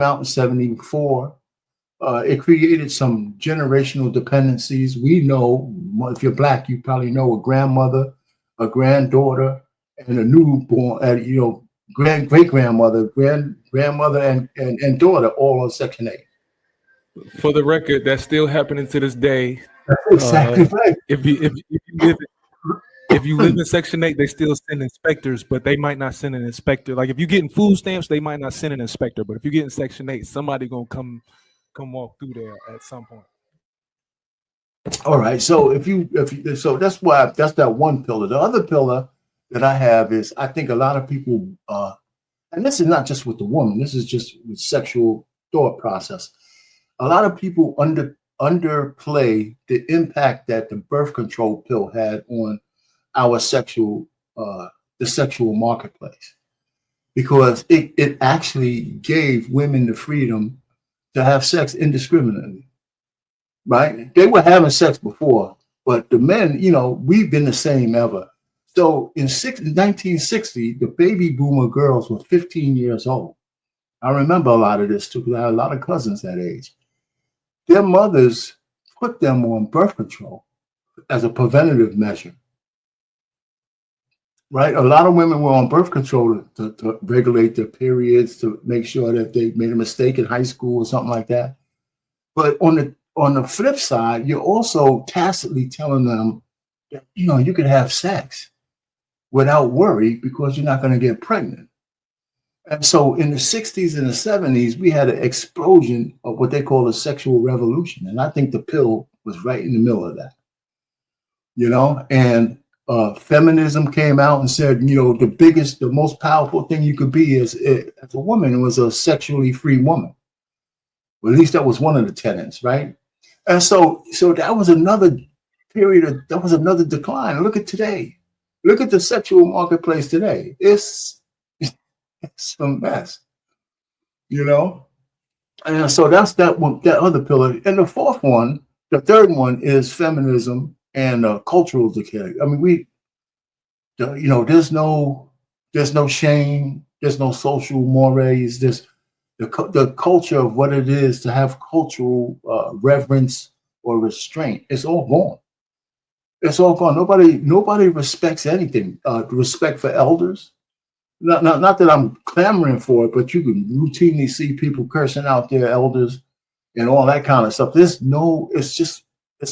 out in 74. It created some generational dependencies. We know, if you're black, you probably know a grandmother, a granddaughter, and a newborn, great grandmother, grandmother, and daughter, all on Section 8. For the record, that's still happening to this day. That's exactly right. If you live in Section 8, they still send inspectors, but they might not send an inspector. Like if you're getting food stamps, they might not send an inspector. But if you get in Section 8, somebody gonna come walk through there at some point. All right. So so that's that one pillar. The other pillar that I have is I think a lot of people, and this is not just with the woman. This is just with sexual thought process. A lot of people underplay the impact that the birth control pill had on our the sexual marketplace, because it actually gave women the freedom to have sex indiscriminately, right? They were having sex before, but the men, we've been the same ever. So in 1960, the baby boomer girls were 15 years old. I remember a lot of this too, because I had a lot of cousins that age. Their mothers put them on birth control as a preventative measure, right? A lot of women were on birth control to regulate their periods, to make sure that they made a mistake in high school or something like that. But on the flip side, you're also tacitly telling them that, you can have sex without worry because you're not going to get pregnant. And so in the 60s and the 70s, we had an explosion of what they call a sexual revolution. And I think the pill was right in the middle of that, and feminism came out and said, the most powerful thing you could be as a woman was a sexually free woman. Well, at least that was one of the tenets, right? And so that was another period that was another decline. Look at today. Look at the sexual marketplace today. It's a mess, And so that's that one, that other pillar. And the third one is feminism and cultural decay. I mean, there's no shame, there's no social mores, there's the culture of what it is to have cultural reverence or restraint. It's all gone. It's all gone. Nobody respects anything. Respect for elders. Not that I'm clamoring for it, but you can routinely see people cursing out their elders and all that kind of stuff. It's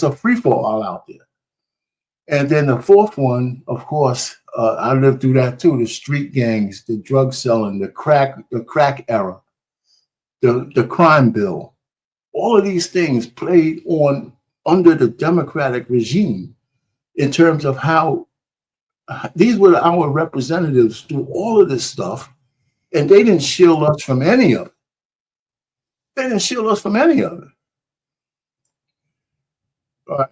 a free for all out there. And then the fourth one, of course, I lived through that too. The street gangs, the drug selling, the crack era, the crime bill. All of these things played on under the democratic regime in terms of how these were our representatives through all of this stuff, and they didn't shield us from any of it. All right.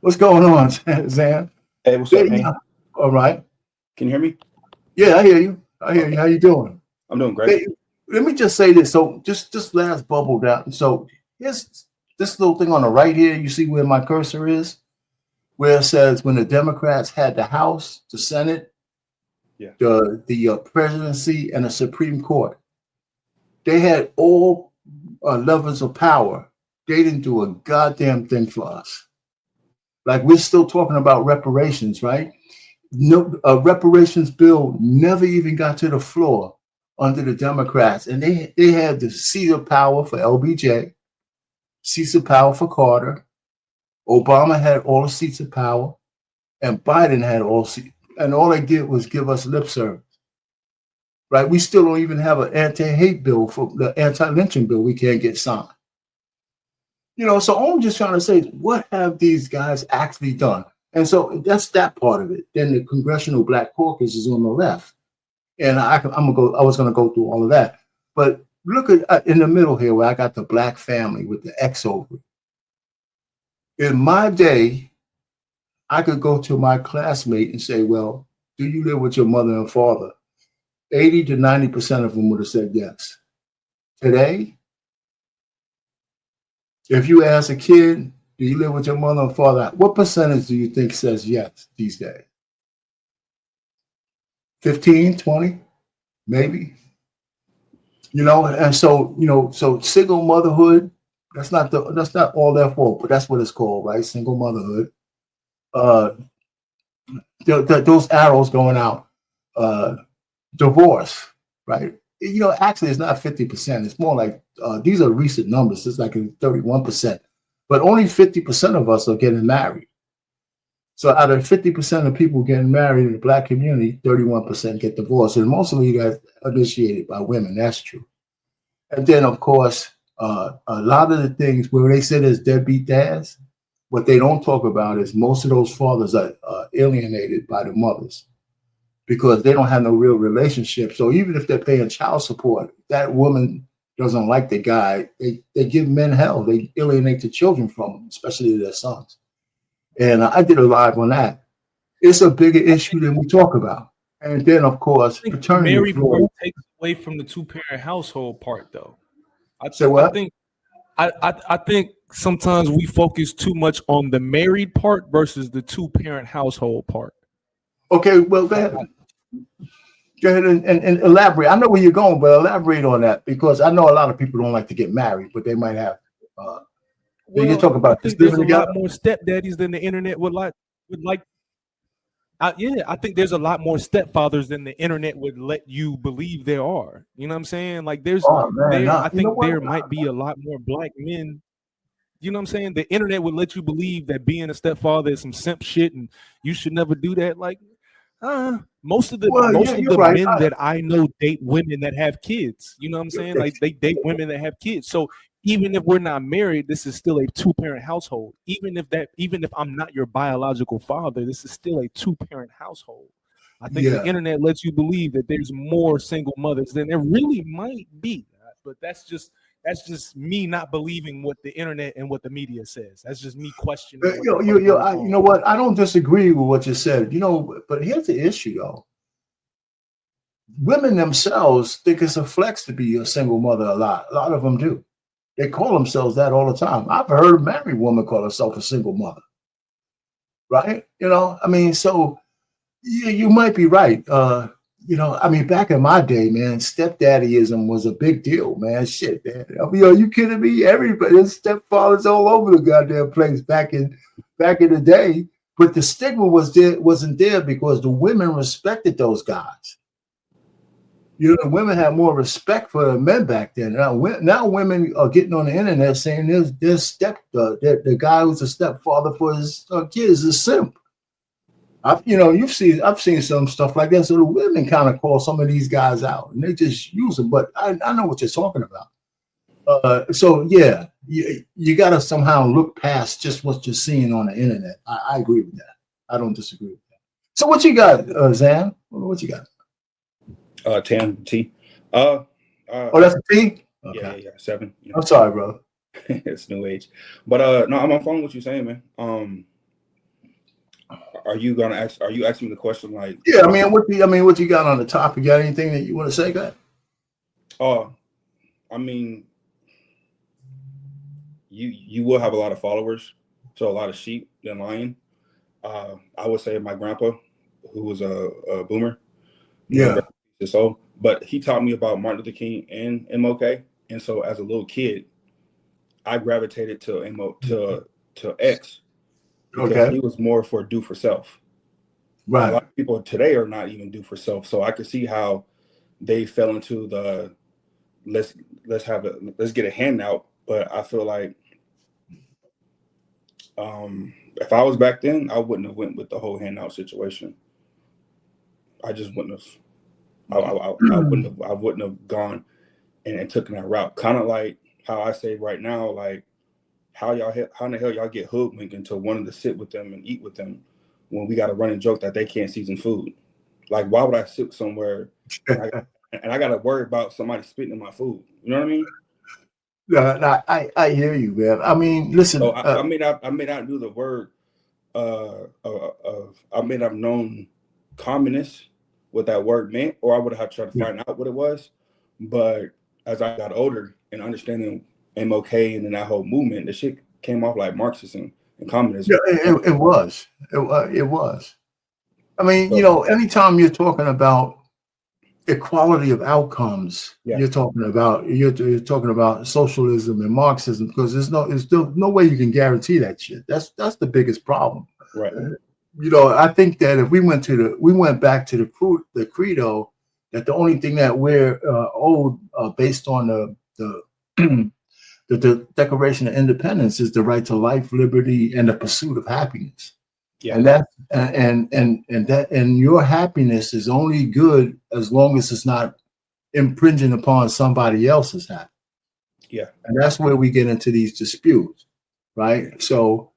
What's going on, Zan? Hey, what's up, man? All right. Can you hear me? Yeah, I hear you. How you doing? I'm doing great. Hey, let me just say this. So just last bubble down. So here's this little thing on the right here. You see where my cursor is? Where it says when the Democrats had the House, the Senate, the presidency, and the Supreme Court, they had all levels of power. They didn't do a goddamn thing for us. Like, we're still talking about reparations, right? No, a reparations bill never even got to the floor under the Democrats, and they had the seat of power for LBJ, seats of power for Carter. Obama had all the seats of power, and Biden had all seats, and all they did was give us lip service. Right? We still don't even have an anti-hate bill for the anti-lynching bill. We can't get signed. So all I'm just trying to say is, what have these guys actually done? And so that's that part of it. Then the Congressional Black Caucus is on the left, and I was going to go through all of that, but look at in the middle here where I got the black family with the X over it. In my day, I could go to my classmate and say, well, do you live with your mother and father? 80 to 90% of them would have said yes. Today, if you ask a kid, do you live with your mother and father? What percentage do you think says yes these days? 15, 20, maybe? And so so single motherhood. That's not all their fault, but that's what it's called, right? Single motherhood. Uh, those arrows going out. Divorce, right? Actually, it's not 50%. It's more like these are recent numbers. It's like 31%, but only 50% of us are getting married. So out of 50% of people getting married in the Black community, 31% get divorced, and most of you guys initiated by women. That's true. And then, of course, a lot of the things where they say there's deadbeat dads, what they don't talk about is most of those fathers are alienated by the mothers because they don't have no real relationship. So even if they're paying child support, that woman doesn't like the guy. They give men hell. They alienate the children from them, especially their sons. And I did a live on that. It's a bigger issue than we talk about. And then, of course, paternity. Married part takes away from the two-parent household part, though. I think sometimes we focus too much on the married part versus the two-parent household part. Okay, well, go ahead and elaborate. I know where you're going, but elaborate on that because I know a lot of people don't like to get married, but they might have. You talk about I think there's a lot more stepdaddies than the internet would like. I think there's a lot more stepfathers than the internet would let you believe there are. You know what I'm saying? Like I think there might be a lot more Black men. You know what I'm saying? The internet would let you believe that being a stepfather is some simp shit and you should never do that. Like, most of the men that I know date women that have kids. You know what I'm saying? Like they date women that have kids. So even if we're not married, this is still a two-parent household. Even if I'm not your biological father, this is still a two-parent household. I think the internet lets you believe that there's more single mothers than there really might be. But that's just me not believing what the internet and what the media says. That's just me questioning. You know what? I don't disagree with what you said. But here's the issue, though. Women themselves think it's a flex to be a single mother. A lot of them do. They call themselves that all the time. I've heard a married woman call herself a single mother. Right? So you might be right. Back in my day, man, stepdaddyism was a big deal, man. Shit, man. Are you kidding me? There's stepfathers all over the goddamn place back in the day. But the stigma wasn't there because the women respected those guys. Women had more respect for the men back then. Now women are getting on the internet saying the guy who's a stepfather for his kids is a simp. I've seen some stuff like that. So the women kind of call some of these guys out and they just use them. But I know what you're talking about. You got to somehow look past just what you're seeing on the internet. I agree with that. I don't disagree with that. So what you got, Zan? What you got? 10 T. That's a T? Okay. Yeah, 7. I'm sorry, bro. It's new age. But no, I'm following what you're saying, man. Are you asking me the question like? Yeah, what you got on the top? You got anything that you want to say, guy? You will have a lot of followers, so a lot of sheep than lion. I would say my grandpa, who was a boomer. Yeah. So, but he taught me about Martin Luther King and MLK, and so as a little kid, I gravitated to X. Because he was more for do for self. Right. A lot of people today are not even do for self. So I could see how they fell into the let's get a handout. But I feel like if I was back then, I wouldn't have went with the whole handout situation. I just wouldn't have. I wouldn't have gone and taken that route. Kind of like how I say right now, like. How in the hell y'all get hoodwinked into wanting to sit with them and eat with them when we got a running joke that they can't season food? Like, why would I sit somewhere and I got to worry about somebody spitting in my food? You know what I mean? No, I hear you, man. Listen. So I may not do the word. I may not have known communist what that word meant, or I would have tried to find out what it was. But as I got older and understanding MLK and then that whole movement, the shit came off like Marxism and communism. Yeah, it was. Anytime you're talking about equality of outcomes. Yeah. You're talking about socialism and Marxism, because there's no way you can guarantee that shit. That's the biggest problem. Right. I think that if we went back to the credo, that the only thing that we're owed based on the Declaration of Independence is the right to life, liberty, and the pursuit of happiness. Yeah. And that and your happiness is only good as long as it's not impinging upon somebody else's happiness. Yeah. And that's where we get into these disputes, right? So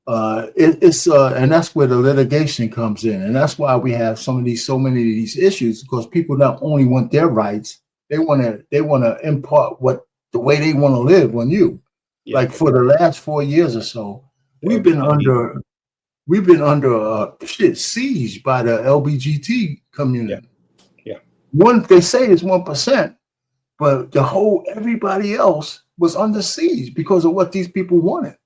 and that's where the litigation comes in, and that's why we have so many of these issues, because people not only want their rights, they want to impart the way they want to live on you. Yeah. Like for the last 4 years or so, we've been under siege by the LGBT community. Yeah. They say it's 1%, but everybody else was under siege because of what these people wanted.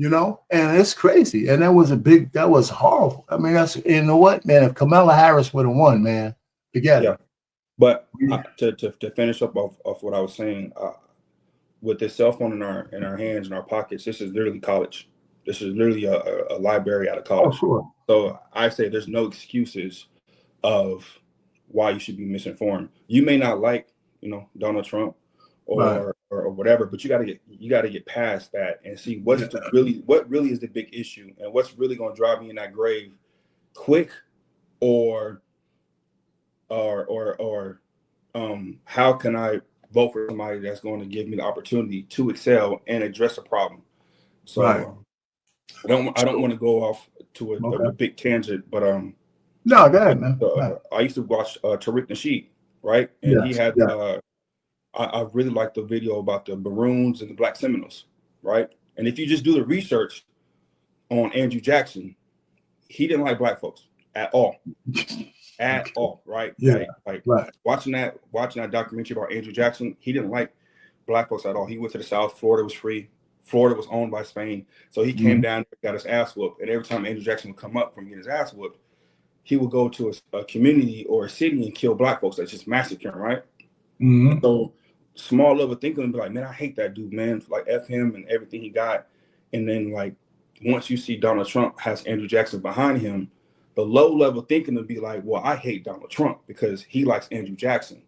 And it's crazy. And that was horrible. I mean, you know what, man, if Kamala Harris would have won, man, forget it. But to finish up off what I was saying, with this cell phone in our hands, in our pockets, this is literally college. This is literally a library out of college. Oh, sure. So I say there's no excuses of why you should be misinformed. You may not like, Donald Trump or whatever, but you gotta get past that and see what really is the big issue, and what's really gonna drive me in that grave quick, or how can I vote for somebody that's going to give me the opportunity to excel and address a problem. So I don't want to go off to a big tangent, but no, go ahead, man. I used to watch Tariq Nasheed, right? And he had I really liked the video about the Maroons and the Black Seminoles, right? And if you just do the research on Andrew Jackson, he didn't like black folks at all. At all, right? Yeah. Watching that documentary about Andrew Jackson, he didn't like black folks at all. He went to the South. Florida was free. Florida was owned by Spain. So he came down, got his ass whooped. And every time Andrew Jackson would come up from getting his ass whooped, he would go to a community or a city and kill black folks. That's just massacring, right? Mm-hmm. So small level thinking and be like, man, I hate that dude, man. Like, F him and everything he got. And then, like, once you see Donald Trump has Andrew Jackson behind him, the low level thinking would be like, well, I hate Donald Trump because he likes Andrew Jackson.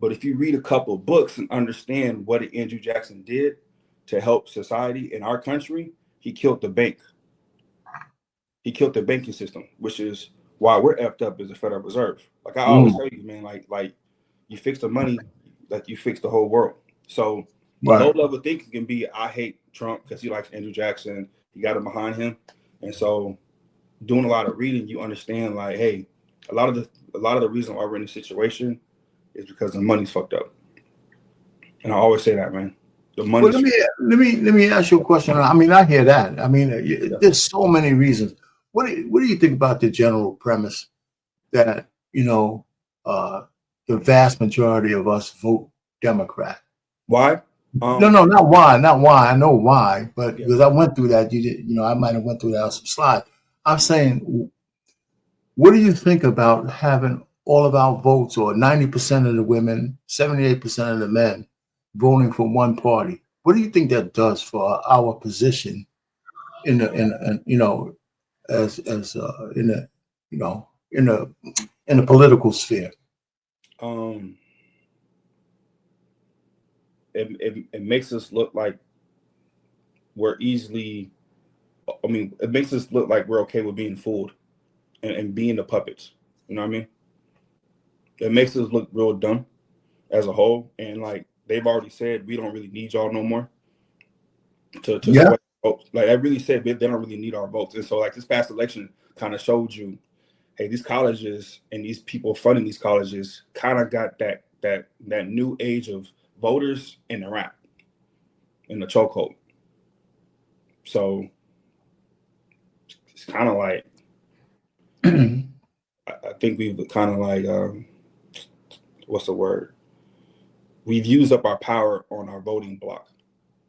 But if you read a couple of books and understand what Andrew Jackson did to help society in our country, he killed the bank. He killed the banking system, which is why we're effed up as a Federal Reserve. Like I always tell you, man, like you fix the money, like you fix the whole world. So low level thinking can be, I hate Trump because he likes Andrew Jackson. He got him behind him. And so doing a lot of reading, you understand, like, hey, a lot of the reason why we're in this situation is because the money's fucked up. And I always say that, man. The money. Well, let me ask you a question. I mean, I hear that. I mean, there's so many reasons. What do you think about the general premise that the vast majority of us vote Democrat? Why? No, not why. I know why, but because I went through that, I might have went through that on some slides. I'm saying, what do you think about having all of our votes, or 90% of the women, 78% of the men, voting for one party? What do you think that does for our position in the political sphere? It makes us look like we're easily. I mean, it makes us look like we're okay with being fooled and being the puppets. You know what I mean? It makes us look real dumb as a whole. And like they've already said, we don't really need y'all no more. To vote. Like I really said, they don't really need our votes. And so like this past election kind of showed you, hey, these colleges and these people funding these colleges kind of got that new age of voters in the rap, in the chokehold. So it's kind of like I think we've kind of like what's the word? We've used up our power on our voting block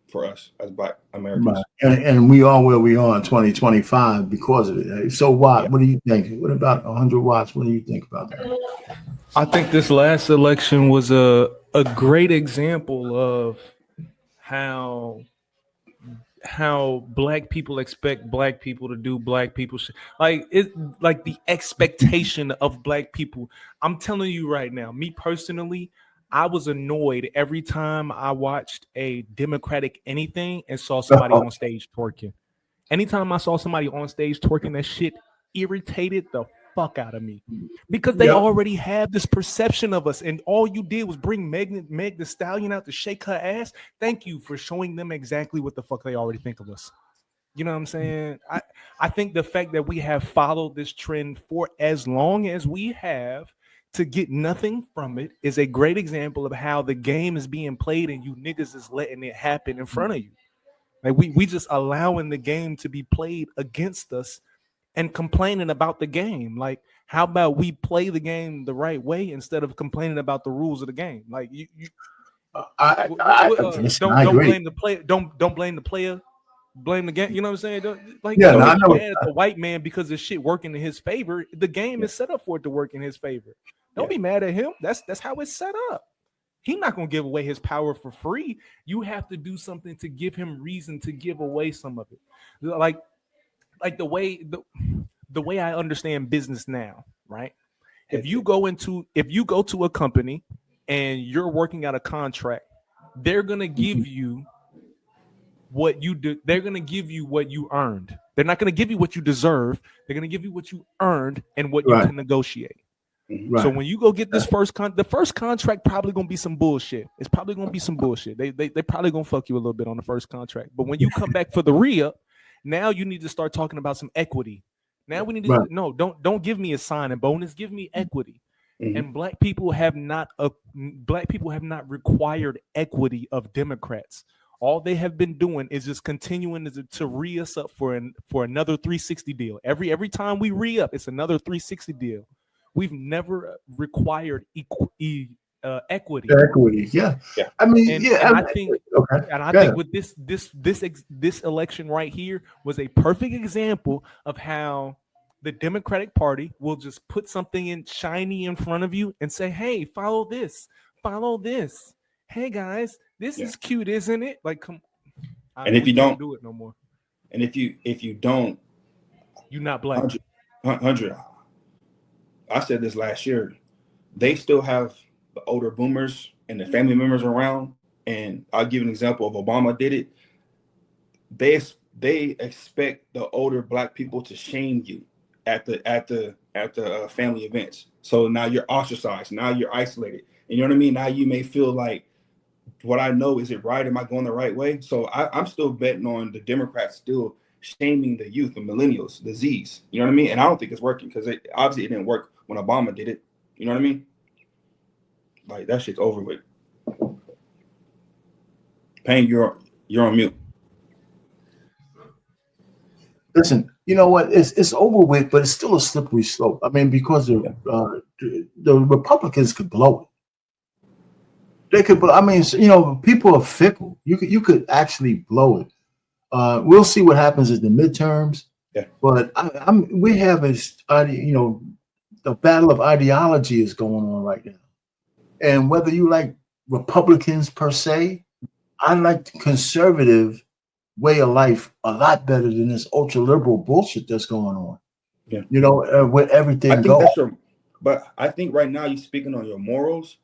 for us as Black Americans. Right. And we are where we are in 2025 because of it. So what? Yeah. What do you think? What about 100 watts? What do you think about that? I think this last election was a great example of how black people expect black people to do black people shit. Like the expectation of black people. I'm telling you right now, me personally, I was annoyed every time I watched a Democratic anything and saw somebody on stage twerking. Anytime I saw somebody on stage twerking, that shit irritated the fuck out of me, because they already have this perception of us, and all you did was bring Meg the Stallion out to shake her ass. Thank you for showing them exactly what the fuck they already think of us. You know what I'm saying? I think the fact that we have followed this trend for as long as we have to get nothing from it is a great example of how the game is being played and you niggas is letting it happen in front of you. Like we just allowing the game to be played against us and complaining about the game. Like, how about we play the game the right way instead of complaining about the rules of the game? Like, don't blame the player. Don't blame the player. Blame the game. You know what I'm saying? Don't be mad at the white man because the shit working in his favor. The game is set up for it to work in his favor. Don't be mad at him. That's how it's set up. He's not gonna give away his power for free. You have to do something to give him reason to give away some of it. Like the way I understand business now, right? If you go to a company and you're working out a contract, they're gonna give you what you do. They're gonna give you what you earned. They're not gonna give you what you deserve. They're gonna give you what you earned and what you can negotiate. Right. So when you go get this the first contract probably gonna be some bullshit. It's probably gonna be some bullshit. They probably gonna fuck you a little bit on the first contract. But when you come back for the re-up, now you need to start talking about some equity. Now we need to don't give me a signing bonus. Give me equity. And black people have not required equity of Democrats. All they have been doing is just continuing to re us up for another 360 deal. Every time we re-up, it's another 360 deal. We've never required equity. Equity, yeah. I mean, I think with this election right here was a perfect example of how the Democratic Party will just put something in shiny in front of you and say, "Hey, follow this. Hey guys, this is cute, isn't it?" Like, come. And if you don't do it no more, and if you don't, you're not black. 100. I said this last year. They still have the older boomers and the family members around, and I'll give an example of Obama did it. They expect the older black people to shame you at the family events. So now you're ostracized. Now you're isolated. And you know what I mean? Now you may feel like, what I know, is it right? Am I going the right way? So I'm still betting on the Democrats still shaming the youth, the millennials, the Z's. You know what I mean? And I don't think it's working, because obviously it didn't work when Obama did it. You know what I mean? Like, that shit's over with. Payne, you're on mute. Listen, you know what? It's over with, but it's still a slippery slope. I mean, because the Republicans could blow it. They could. I mean, you know, people are fickle. You could actually blow it. We'll see what happens at the midterms. Yeah. But we have the battle of ideology is going on right now. And whether you like Republicans per se, I like the conservative way of life a lot better than this ultra liberal bullshit that's going on. Yeah. You know, with everything going. But I think right now you're speaking on your morals.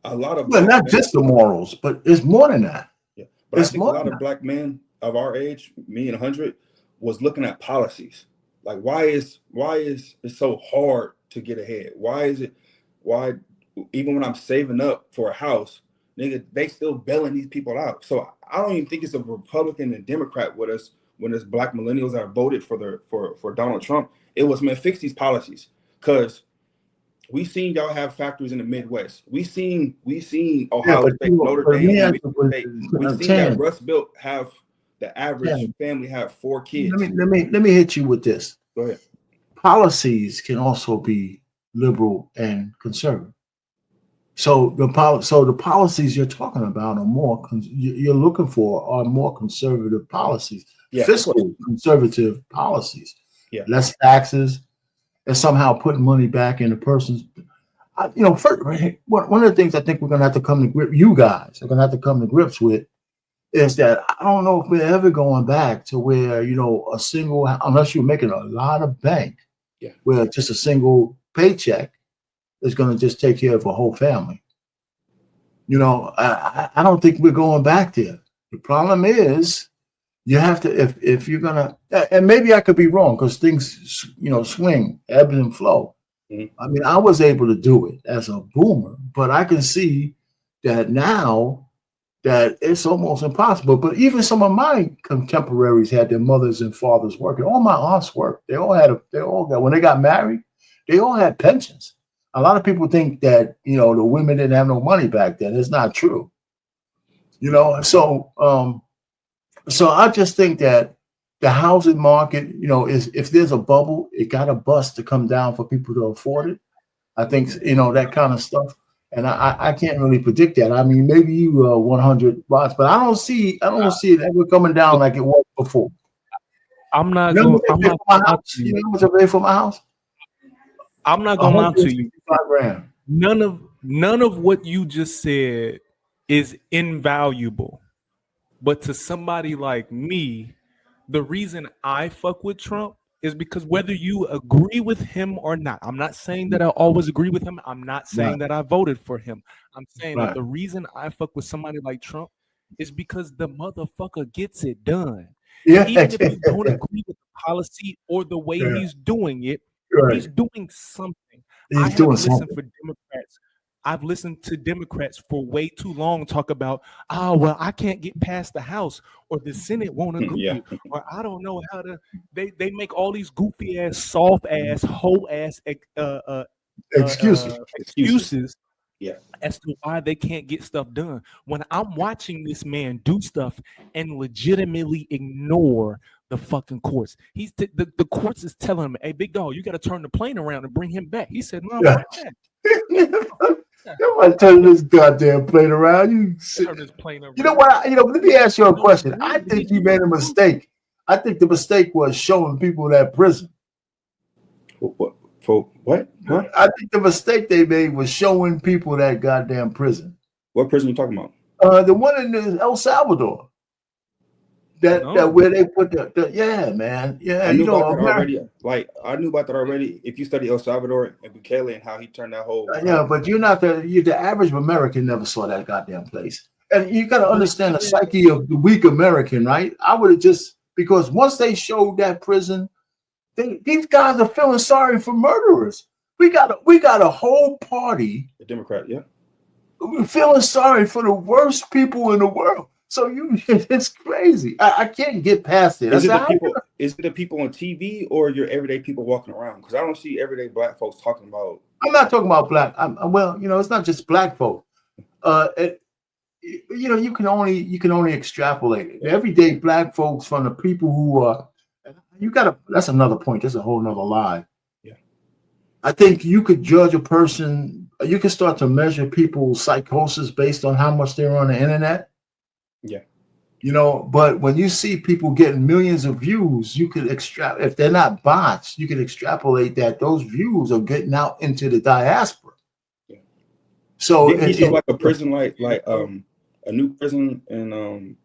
A lot of not just the morals, but it's more than that. Yeah. But I think a lot of black men of our age, me and 100, was looking at policies. Like, why is it so hard to get ahead? Why even when I'm saving up for a house, nigga, they still bailing these people out. So I don't even think it's a Republican and Democrat with us when there's black millennials that voted for Donald Trump. It was, man, fix these policies. Because we seen y'all have factories in the Midwest. We seen Ohio State, Notre Dame. We seen that Rust Belt have the average family have 4 kids. Let me hit you with this. Go ahead. Policies can also be liberal and conservative. So the policies you're talking about are more you're looking for are more conservative policies, fiscal conservative policies. Yeah. Less taxes, and somehow putting money back in the person's. first, one of the things I think we're going to have to come to grips, you guys are going to have to come to grips with, is that I don't know if we're ever going back to where, a single, unless you're making a lot of bank, where just a single paycheck is going to just take care of a whole family. I don't think we're going back there. The problem is you have to, if you're going to, and maybe I could be wrong because things, swing, ebb and flow. I mean, I was able to do it as a boomer, but I can see that now that it's almost impossible. But even some of my contemporaries had their mothers and fathers working. All my aunts worked. They all got, when they got married, they all had pensions. A lot of people think that, the women didn't have no money back then. It's not true. So I just think that the housing market, is, if there's a bubble, it got to bust to come down for people to afford it. I think, that kind of stuff. And I can't really predict that. I mean, maybe you 100 watts, but I don't see it ever coming down like it was before. I'm not going to pay for my house. I'm not going to lie to you. None of what you just said is invaluable. But to somebody like me, the reason I fuck with Trump is because whether you agree with him or not, I'm not saying that I always agree with him. I'm not saying that I voted for him. I'm saying that the reason I fuck with somebody like Trump is because the motherfucker gets it done. Yeah. Even if you don't agree with the policy or the way he's doing it, he's doing something. He's doing something. For Democrats. I've listened to Democrats for way too long talk about, well, I can't get past the House or the Senate won't agree, or I don't know how to. They make all these goofy ass, soft ass, whole ass excuses as to why they can't get stuff done. When I'm watching this man do stuff and legitimately ignore the fucking courts, the courts is telling him, "Hey, big dog, you got to turn the plane around and bring him back." He said, "No, fuck that." Nobody turn this goddamn plane around. You know what? Let me ask you a question. I think you made a mistake. I think the mistake was showing people that prison. What? For what? Huh? I think the mistake they made was showing people that goddamn prison. What prison are you talking about? The one in El Salvador. That where they put man. Yeah, I knew about that already. Like I knew about that already. If you study El Salvador and Bukele and how he turned that whole but you're not the average American never saw that goddamn place. And you got to understand the psyche of the weak American, right? I would have because once they showed that prison, these guys are feeling sorry for murderers. We got a whole party. The Democrat, we're feeling sorry for the worst people in the world. So it's crazy. I can't get past it. Is it the people on TV or your everyday people walking around? Because I don't see everyday black folks talking about. I'm not talking about black. It's not just black folk. You can only extrapolate it. Everyday black folks from the people who are. That's another point. That's a whole nother lie. Yeah. I think you could judge a person. You can start to measure people's psychosis based on how much they're on the internet. Yeah. But when you see people getting millions of views, you could if they're not bots, you can extrapolate that those views are getting out into the diaspora. Yeah. So it's like a prison, like a new prison and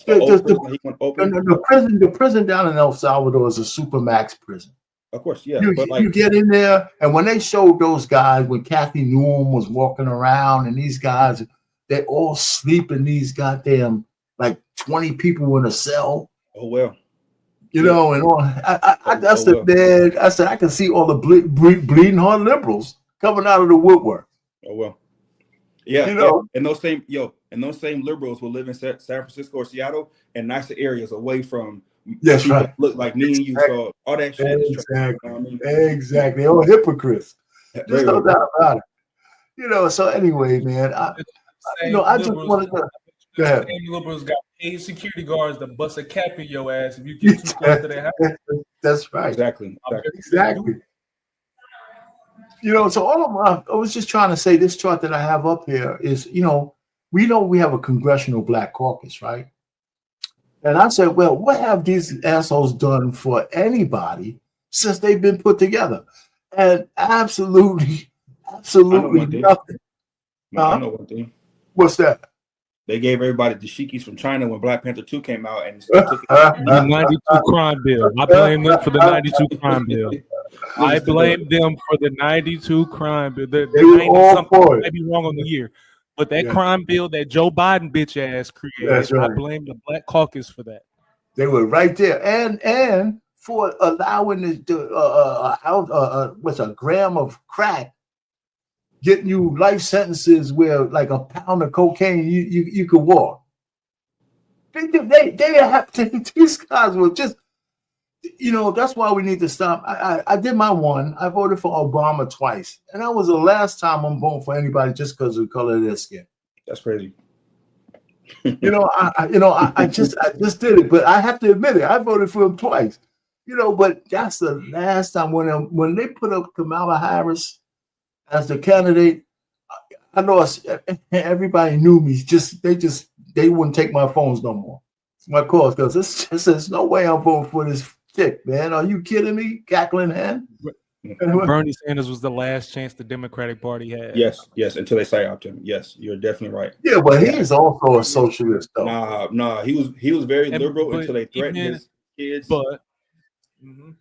the prison down in El Salvador is a supermax prison. Of course, yeah. You get in there, and when they showed those guys, when Kathy Newham was walking around, and these guys, they all sleep in these goddamn like 20 people in a cell. Oh well. And all. Man. I said I can see all the bleeding heart liberals coming out of the woodwork. Oh well. Yeah, and those same liberals will live in San Francisco or Seattle and nicer areas away from. Yes, right. Look like me and you, so all that shit. Exactly. All hypocrites. There's no doubt about it. So anyway, man, I just wanted to. Liberals got paid security guards to bust a cap in your ass if you get too close to their house. That's right. Exactly. So I was just trying to say this chart that I have up here is, we know we have a congressional black caucus, right? And I said, well, what have these assholes done for anybody since they've been put together? And absolutely Absolutely nothing. I know one thing. What's that? They gave everybody the dashikis from China when Black Panther 2 came out, and still took it. The 92 crime bill. I blame them for the 92 crime bill. I blame them for the 92 crime bill. The 90 something. I might be wrong on the year. But that crime bill that Joe Biden bitch ass created, right. I blame the Black Caucus for that. They were right there. And for allowing what's a gram of crack getting you life sentences where like a pound of cocaine you could walk. They have to, these guys were just, that's why we need to stop. I did my one. I voted for Obama twice, and that was the last time I'm voting for anybody just because of the color of their skin. That's crazy. I just did it, but I have to admit it. I voted for him twice. But that's the last time when they put up Kamala Harris as the candidate. I know everybody knew me. They wouldn't take my phones no more, my calls, because there's no way I'm voting for this chick, man. Are you kidding me? Cackling hen. Bernie Sanders was the last chance the Democratic Party had. Yes, until they psyoped him. Yes, you're definitely right. Yeah, but he is also a socialist, though. Nah, he was very liberal until they threatened his kids. But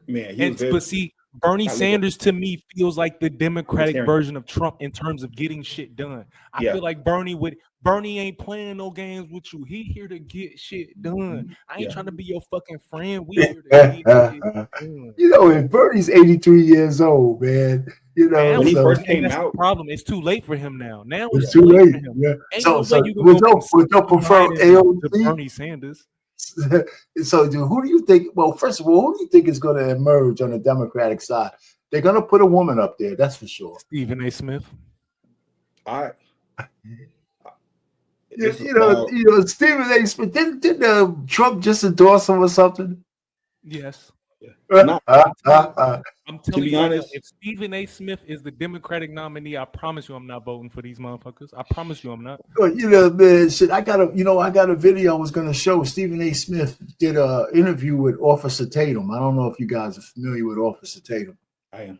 man, but see, Bernie Sanders to me feels like the Democratic version of Trump in terms of getting shit done. I feel like Bernie ain't playing no games with you. He here to get shit done. I ain't trying to be your fucking friend. We here to get shit done. And Bernie's 83 years old, man. When he first came out, problem. It's too late for him now. Now it's too late. For him. Yeah. So would you prefer AOC? Bernie Sanders. So, who do you think? Well, first of all, who do you think is going to emerge on the Democratic side? They're going to put a woman up there, that's for sure. Stephen A. Smith. Stephen A. Smith. Didn't Trump just endorse him or something? Yes. I'm telling you, honest, if Stephen A. Smith is the Democratic nominee, I promise you I'm not voting for these motherfuckers. I promise you I'm not. Man, shit, I got a video I was going to show. Stephen A. Smith did an interview with Officer Tatum. I don't know if you guys are familiar with Officer Tatum. I am.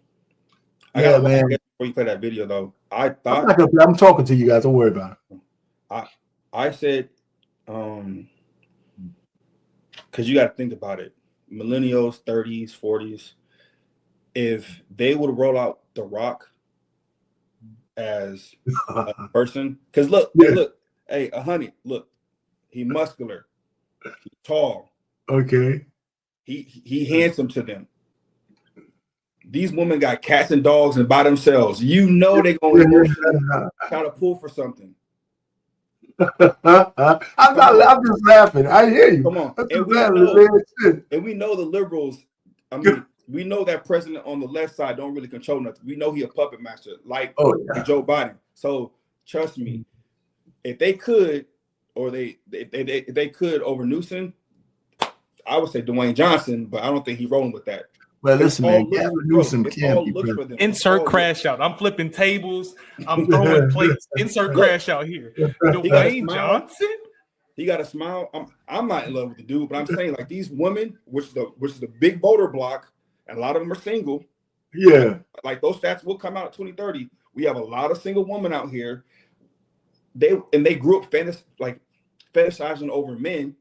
Man. Before you play that video, though, I thought I'm talking to you guys. Don't worry about it. I said, because you got to think about it. Millennials, 30s, 40s, if they would roll out The Rock as a person, because look, hey, honey, look, he muscular, he tall, okay, he handsome to them. These women got cats and dogs and by themselves. They're gonna try to pull for something. I'm just laughing. I hear you. Come on. And we know the liberals. I mean, we know that president on the left side don't really control nothing. We know he a puppet master, like Joe Biden. So trust me, if they could, or if they could over Newsom, I would say Dwayne Johnson, but I don't think he's rolling with that. Well, listen, man, Newsom can't be insert crash out. I'm flipping tables. I'm throwing plates. Insert crash out here. Dwayne Johnson. He got a smile. I'm not in love with the dude, but I'm saying like these women, which is the big voter block, and a lot of them are single. Yeah, like those stats will come out in 2030. We have a lot of single women out here. They grew up fetishizing over men.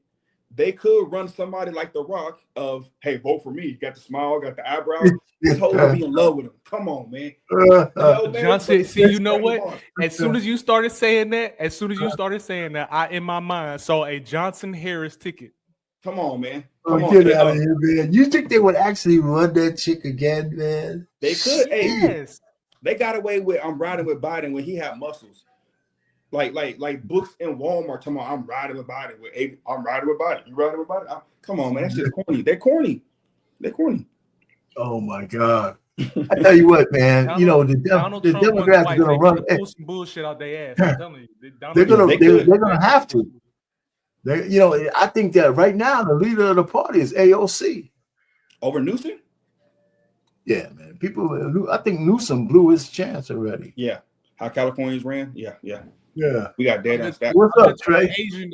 They could run somebody like The Rock of, hey, vote for me. Got the smile, got the eyebrows. This whole be in love with him. Come on, man. Johnson, see, you know what? As soon as you started saying that, I in my mind saw a Johnson Harris ticket. Come on, man. Get out of here, man. You think they would actually run that chick again, man? They could. Yes. They got away with I'm riding with Biden when he had muscles. Like books in Walmart talking about I'm riding with Biden. I'm riding with Biden. You riding with Biden? Come on, man. That's just corny. They're corny. Oh my God. I tell you what, man. The Democrats are gonna run. Pull some bullshit out their ass. I'm telling you, they're gonna have to. I think that right now the leader of the party is AOC. Over Newsom? Yeah, man. I think Newsom blew his chance already. Yeah. How Californians ran? Yeah. Yeah, we got data on that. What's up, Trey?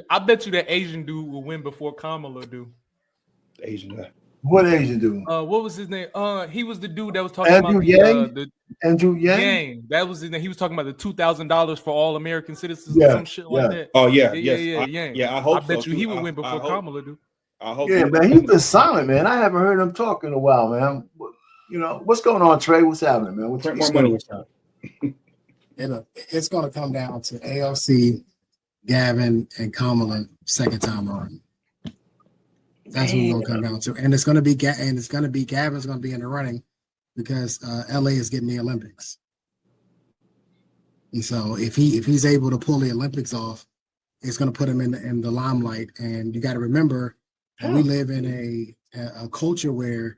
I bet you that Asian dude will win before Kamala do. The Asian guy. What Asian dude? What was his name? He was the dude that was talking Andrew about Yang? Andrew Yang? Yang. That was his name. He was talking about the $2,000 for all American citizens or Yeah, some shit like that. Oh yeah, Yang. I hope I bet so, you too. he would win before Kamala do. I hope. Yeah, man, he's been silent, man. I haven't heard him talk in a while, man. You know, what's going on, Trey? What's happening, man? Print more money. It's going to come down to AOC, Gavin, and Kamala second time around. That's what it's going to come down to, and it's going to be Gavin's going to be in the running because LA is getting the Olympics, and so if he's able to pull the Olympics off, it's going to put him in the limelight. And you got to remember that we live in a culture where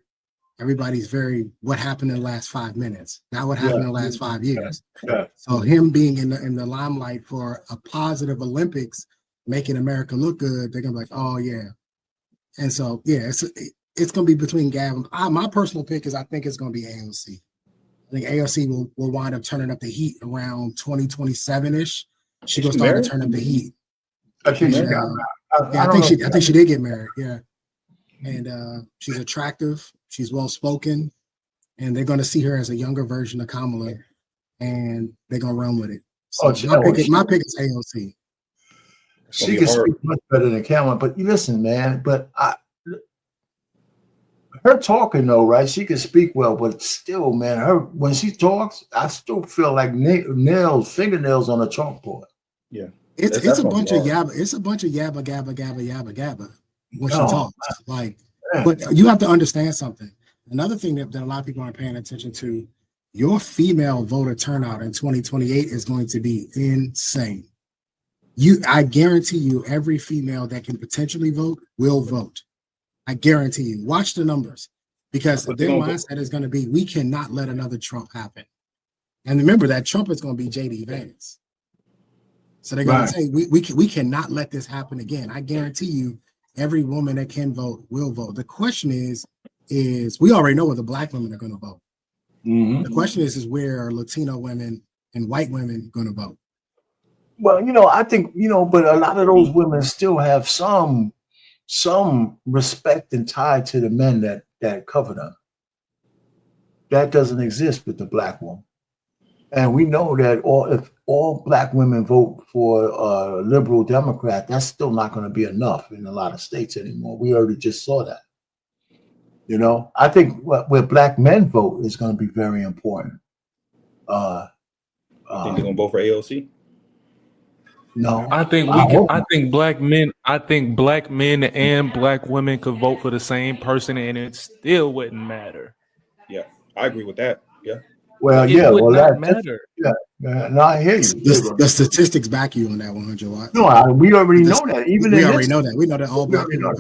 everybody's very what happened in the last 5 minutes, not what happened in the last 5 years. Yeah. So him being in the limelight for a positive Olympics, making America look good, they're gonna be like, oh yeah. And so yeah, it's gonna be between Gavin. My personal pick is I think it's gonna be AOC. I think AOC will wind up turning up the heat around 2027-ish. She's gonna start to turn up the heat. I think she got married. I think she did get married. Yeah, and she's attractive. She's well spoken, and they're going to see her as a younger version of Kamala, and they're going to run with it. So my pick is AOC. She can speak much better than Kamala, but listen, man. But her talking though, right? She can speak well, but still, man, when she talks, I still feel like fingernails on a chalkboard. Yeah. It's a bunch of yabba. It's a bunch of yabba gabba gabba yabba gabba when she talks. Like, but you have to understand something. Another thing that a lot of people aren't paying attention to: your female voter turnout in 2028 is going to be insane. I guarantee you, every female that can potentially vote will vote. I guarantee you. Watch the numbers, because their mindset is going to be: we cannot let another Trump happen. And remember that Trump is going to be JD Vance. So they're going to say, we cannot let this happen again. I guarantee you, every woman that can vote will vote. The question is we already know where the black women are going to vote. Mm-hmm. The question is where are Latino women and white women going to vote? Well, I think, but a lot of those women still have some respect and tie to the men that cover them. That doesn't exist with the black woman. And we know that if all black women vote for a liberal Democrat, that's still not going to be enough in a lot of states anymore. We already just saw that. I think where black men vote is going to be very important. Think they're going to vote for AOC? No, I think black men and black women could vote for the same person, and it still wouldn't matter. Yeah, I agree with that. Yeah. Well, it would not matter. Yeah, no, I hear you. The statistics back you on that 100 Watt. No, we already know that. We already know that. We know that all black people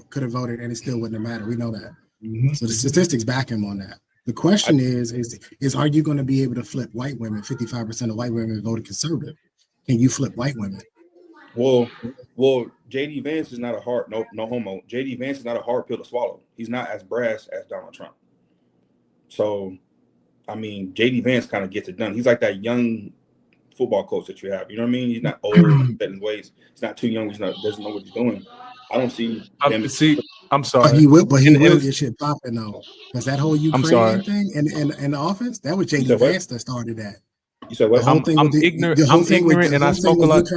could have voted, and it still wouldn't have mattered. We know that. Mm-hmm. So the statistics back him on that. The question is are you going to be able to flip white women? 55% of white women voted conservative. Can you flip white women? Well, JD Vance is not a hard no homo. JD Vance is not a hard pill to swallow. He's not as brash as Donald Trump. So, I mean, JD Vance kind of gets it done. He's like that young football coach that you have. You know what I mean? He's not old in his ways. He's not too young. Doesn't know what he's doing. I don't see him. I'm sorry. But he will get shit popping though. Because that whole Ukrainian thing in the offense, that was JD Vance that started that. You said what? I'm ignorant, and I spoke a lot.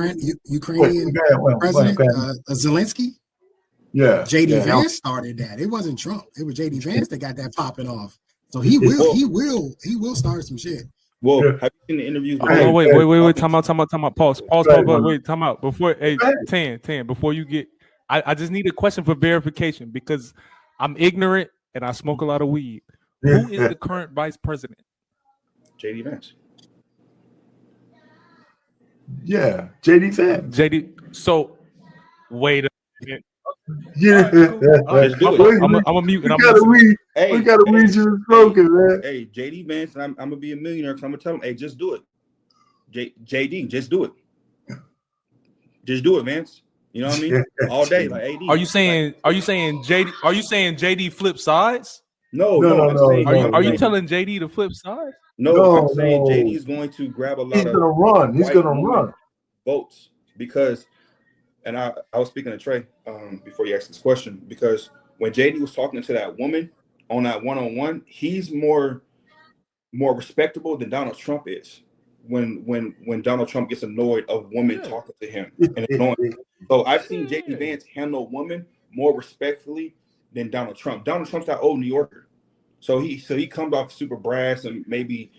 Ukrainian president Zelensky. Yeah, JD Vance started that. It wasn't Trump. It was JD Vance that got that popping off. So he will start some shit. Well, have you seen the interviews? Wait. Time out. Pause. Wait, time out. Before Tan, before you get, I just need a question for verification because I'm ignorant and I smoke a lot of weed. Who is the current vice president? JD Vance. Yeah, JD Vance. So, wait a minute. Yeah, I'm a mute. We gotta read you spoken, man. Hey, JD Vance, and I'm gonna be a millionaire because I'm gonna tell him, hey, just do it. JD, just do it. Just do it, Vance. You know what I mean? All day, like AD. Are you saying JD flip sides? No. Are you telling JD to flip sides? No, I'm saying JD is going to grab a lot He's gonna run votes because, and I was speaking to Trey before you asked this question because when JD was talking to that woman on that one-on-one, he's more respectable than Donald Trump is. When Donald Trump gets annoyed of women talking to him and annoying. So I've seen JD Vance handle women more respectfully than Donald Trump. Donald Trump's that old New Yorker. So he comes off super brass and maybe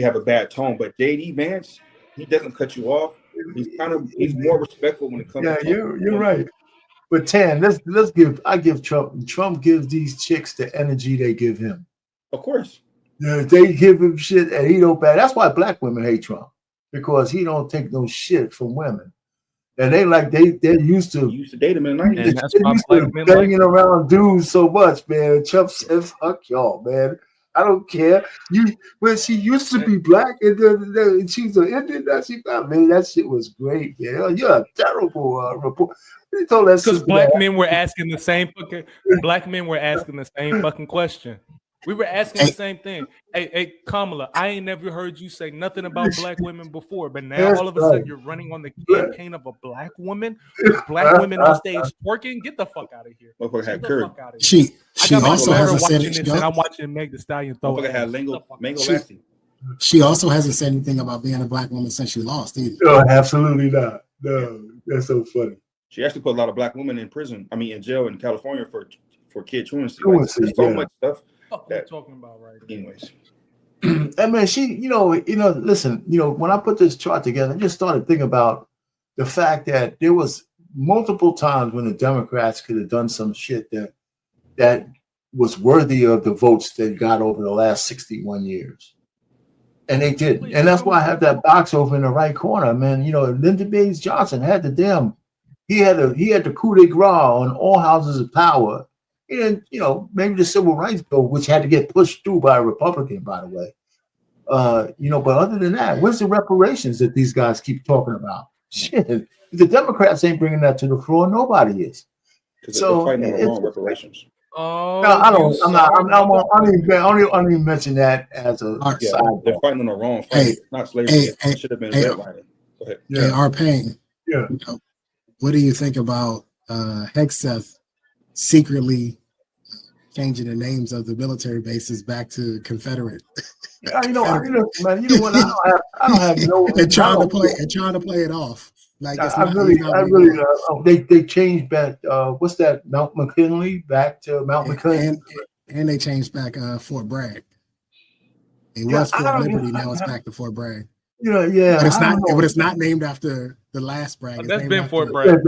have a bad tone, but JD Vance, he doesn't cut you off. He's more respectful when it comes to you're right. But Tan, I give Trump gives these chicks the energy they give him. Of course. Yeah, they give him shit and he don't bad. That's why black women hate Trump, because he don't take no shit from women. And they're used to date him in the 90s. That's why black men banging around dudes so much, man. Trump said, "Fuck y'all, man. I don't care." When she used to be black and then she's an Indian, man, that shit was great, man. You're a terrible report. Because black men were asking the same fucking question. We were asking the same thing. Hey, Kamala, I ain't never heard you say nothing about black women before, but now all of a sudden you're running on the campaign of a black woman with black women on stage twerking. Get the fuck out of here. Get the fuck out of here. She also hasn't said it. I'm watching Meg Thee Stallion throw it. She also hasn't said anything about being a black woman since she lost either. No, absolutely not. No, that's so funny. She actually put a lot of black women in jail in California for kid truancy. There's so much stuff. What are you talking about right now? Anyways. I mean, listen, when I put this chart together, I just started thinking about the fact that there was multiple times when the Democrats could have done some shit that was worthy of the votes they got over the last 61 years. And they didn't. And that's why I have that box over in the right corner, man. Lyndon Baines Johnson had he had the coup de grace on all houses of power. And, maybe the Civil Rights Bill, which had to get pushed through by a Republican, by the way. But other than that, where's the reparations that these guys keep talking about? Shit, the Democrats ain't bringing that to the floor. Nobody is. So they're fighting on the wrong reparations. No, I don't. I'm not. I don't even mention that as a side. They're fighting on the wrong fight. Not slavery. It should have been redlining. Go ahead. Hey, Arpain. Yeah. What do you think about Hegseth secretly changing the names of the military bases back to Confederate? Man, what? I don't have no. And trying to play it off. Like they changed back. What's that? Mount McKinley back to Mount McKinley, and they changed back Fort Bragg. It was Fort Liberty. Now it's back to Fort Bragg. Yeah. But it's not named after the last Bragg. That's been Fort Bragg.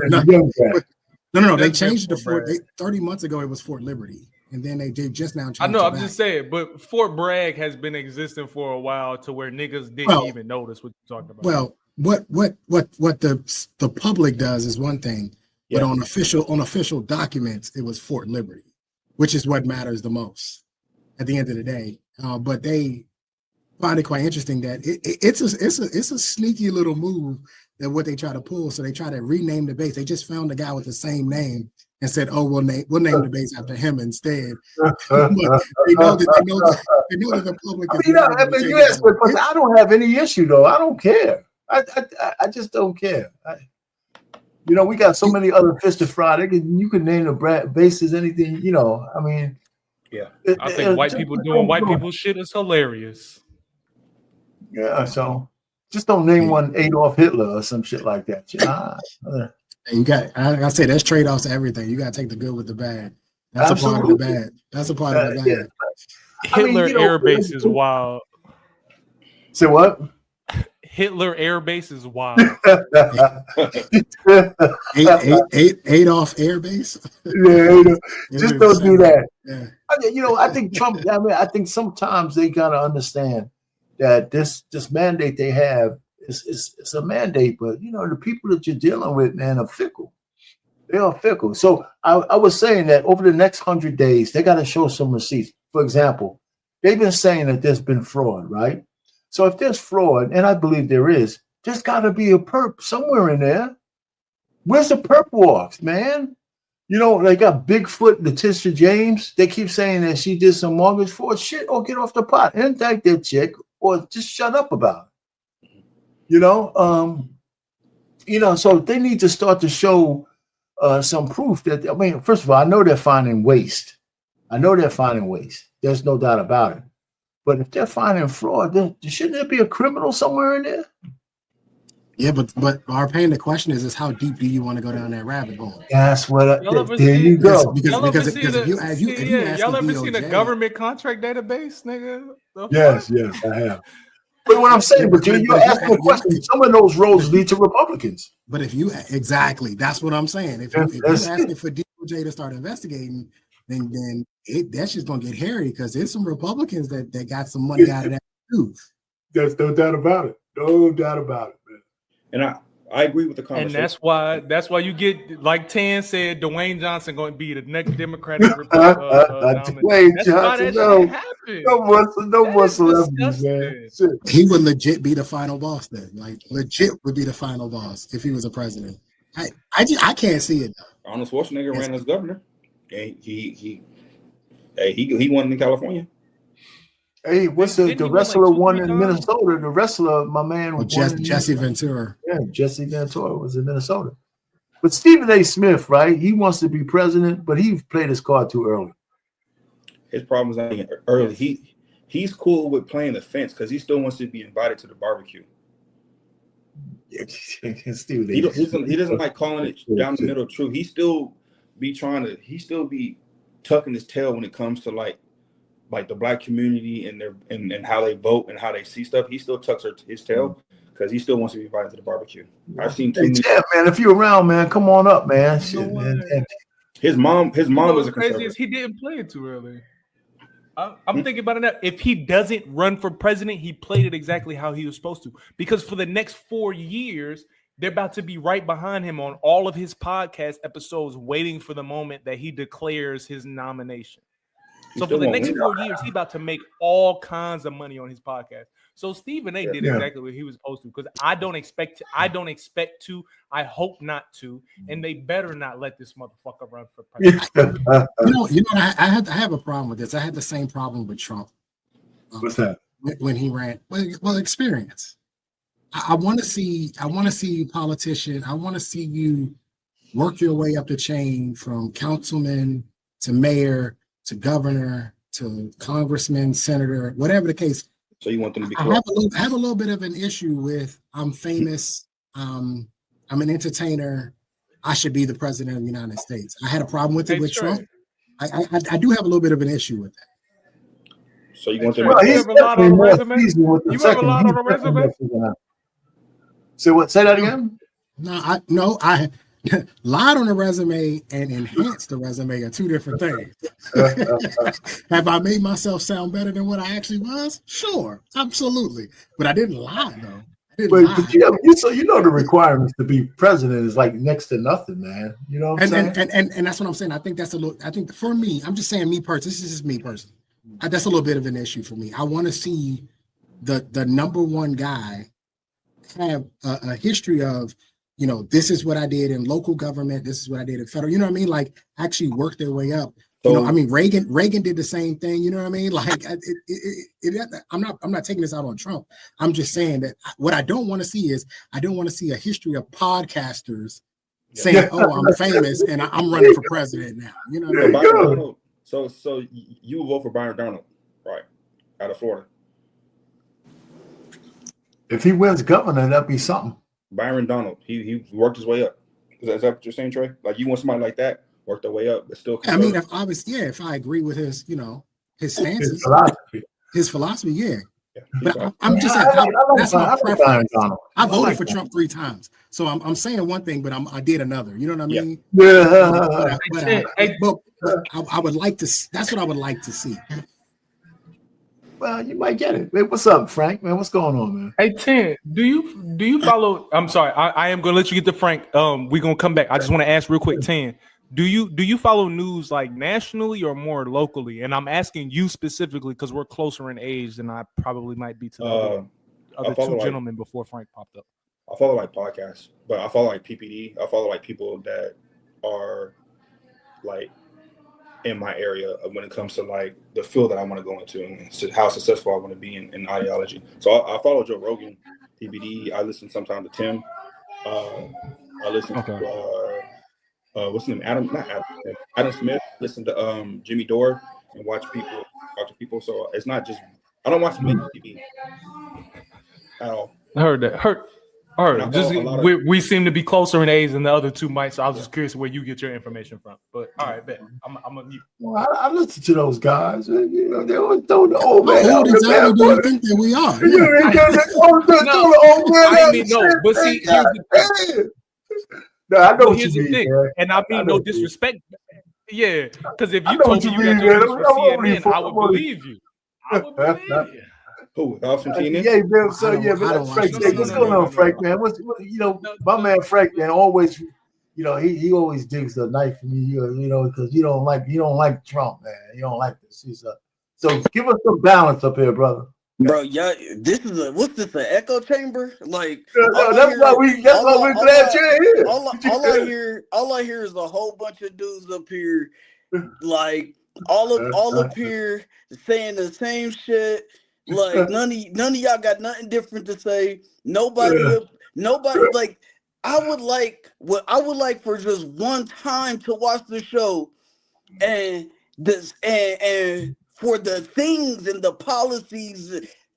No. They changed it to Fort. 30 months ago, it was Fort Liberty, and then they did just now. I know. I'm just saying, but Fort Bragg has been existing for a while to where niggas didn't even notice what you're talking about. Well, what the public does is one thing, but on official documents, it was Fort Liberty, which is what matters the most at the end of the day. But they find it quite interesting that it's a sneaky little move that what they try to pull. So they try to rename the base. They just found a guy with the same name and said, "Oh, we'll name the base after him instead." But they know that the public is. I don't have any issue though. I don't care. I just don't care. We got so many other fish to fry. You can name the bases anything. I mean. Yeah, I think white people doing white people shit is hilarious. Yeah, so just don't name one Adolf Hitler or some shit like that. You got. I say there's trade-offs to everything. You got to take the good with the bad. That's Absolutely. A part of the bad. That's a part of the bad. Hitler Air Base is wild. Say what? Hitler Air Base is wild. Adolf Air Base. Yeah, just don't do that. Yeah. I think Trump. I think sometimes they gotta understand that this mandate they have is a mandate, but the people that you're dealing with, man, are fickle. They are fickle. So I was saying that over the next 100 days, they got to show some receipts. For example, they've been saying that there's been fraud, right? So if there's fraud, and I believe there is, there's got to be a perp somewhere in there. Where's the perp walks, man? They got Bigfoot, Letitia James. They keep saying that she did some mortgage fraud. Shit, or get off the pot. Indict that chick, or just shut up about it. So they need to start to show some proof that, I mean, first of all, I know they're finding waste. There's no doubt about it. But if they're finding fraud, then shouldn't there be a criminal somewhere in there? Yeah, but our pain, the question is how deep do you want to go down that rabbit hole? That's what. There you go. Because if you y'all ever seen a government contract database, nigga? Yes, I have. But what I'm saying, but you're asking a question. Some of those roads lead to Republicans. But if you exactly, that's what I'm saying. If you're asking for DOJ to start investigating, then that's just gonna get hairy because there's some Republicans that got some money out of that too. There's no doubt about it. No doubt about it, man. And I agree with the conversation. And that's why you get, like Tan said, Dwayne Johnson going to be the next Democratic Dwayne Johnson, no more celebrities, man. Shit. He would legit be the final boss then. Like legit would be the final boss if he was a president. I can't see it though. Arnold Schwarzenegger ran as governor. And he won in California. Hey, what's the wrestler won in Minnesota? The wrestler, my man, Jesse Ventura. Yeah, Jesse Ventura was in Minnesota. But Stephen A. Smith, right? He wants to be president, but he played his card too early. His problem is not even early. He's cool with playing the fence because he still wants to be invited to the barbecue. He doesn't like calling it down the middle true. He still be tucking his tail when it comes to like the black community and how they vote and how they see stuff. He still tucks his tail because he still wants to be invited to the barbecue. I've seen too many. Yeah, man. If you're around, man, come on up, man. Shit, man. His mom was a conservative. He didn't play it too early. I'm thinking about it now. If he doesn't run for president, he played it exactly how he was supposed to. Because for the next 4 years, they're about to be right behind him on all of his podcast episodes, waiting for the moment that he declares his nomination. So for the next 4 years, he's about to make all kinds of money on his podcast. So Stephen A. did exactly what he was supposed to, because I don't expect to. I hope not to, and they better not let this motherfucker run for president. I have a problem with this. I had the same problem with Trump. What's that? When he ran? Well, experience. I want to see you politician. I want to see you work your way up the chain from councilman to mayor to governor to congressman, senator, whatever the case. So you want them to be I have a little bit of an issue with I'm famous, I'm an entertainer, I should be the president of the United States. I had a problem with it with Trump. I do have a little bit of an issue with that. So you want them to have a lot on the resume? You have a lot on the resume? Say that again? No, I lied on the resume and enhanced the resume are two different things. Have I made myself sound better than what I actually was? Sure, absolutely. But I didn't lie, though. But you know the requirements to be president is like next to nothing, man. You know what I'm saying? And that's what I'm saying. I think for me, I'm just saying me personally, this is just me personally. That's a little bit of an issue for me. I want to see the number one guy have a history of, this is what I did in local government. This is what I did in federal. You know what I mean? Like actually work their way up. Reagan did the same thing. You know what I mean? Like I'm not taking this out on Trump. I'm just saying that what I don't want to see is I don't want to see a history of podcasters saying, "Oh, I'm famous and I'm running for president now." You know what I mean? So you will vote for Byron Donald, right? Out of Florida. If he wins governor, that'd be something. Byron Donald, he worked his way up. Is that what you're saying, Trey? Like you want somebody like that work their way up, but still. I mean, if I agree with his, his stances, his philosophy, yeah. But I'm just saying that's my preference. I voted for Trump 3 times, so I'm saying one thing, but I did another. You know what I mean? Yeah. But I would like to. That's what I would like to see. Well, you might get it. Hey, what's up, Frank? Man, what's going on, man? Hey, Tim, do you follow? I'm sorry, I am gonna let you get to Frank. We're gonna come back. I just want to ask real quick, Tim. Do you follow news like nationally or more locally? And I'm asking you specifically because we're closer in age than I probably might be to the other two gentlemen before Frank popped up. I follow like podcasts, but I follow like PPD. I follow like people that are like in my area when it comes to like the field that I want to go into and how successful I want to be in ideology. So I follow Joe Rogan, PPD. I listen sometimes to Tim. I listen to what's his name? Adam Smith. Listen to Jimmy Dore and watch talk to people. So it's not just I don't watch TV at all. I heard that. Just we seem to be closer in age than the other two might. So I was just curious where you get your information from. But all right, bet. I'm gonna mute. Well, I listen to those guys. You know, they always throw the old man. How old exactly do you think that we are? I mean, no, but see, here's the thing. No, I know what you mean, and I mean no disrespect. Yeah, because if you told me you got your news from CNN, I would believe you. I would believe you. Who? From CNN? Yeah, man. So yeah, man. Frank, what's going on, Frank, man? What my man Frank, man, always, he always digs the knife for me, because you don't like Trump, man. You don't like this. So give us some balance up here, brother. Bro, yeah, this is an echo chamber? Like that's why we're glad you're here. All I hear is a whole bunch of dudes up here, like all up here saying the same shit. Like none of y'all got nothing different to say. Nobody like I would like for just one time to watch the show and for the things and the policies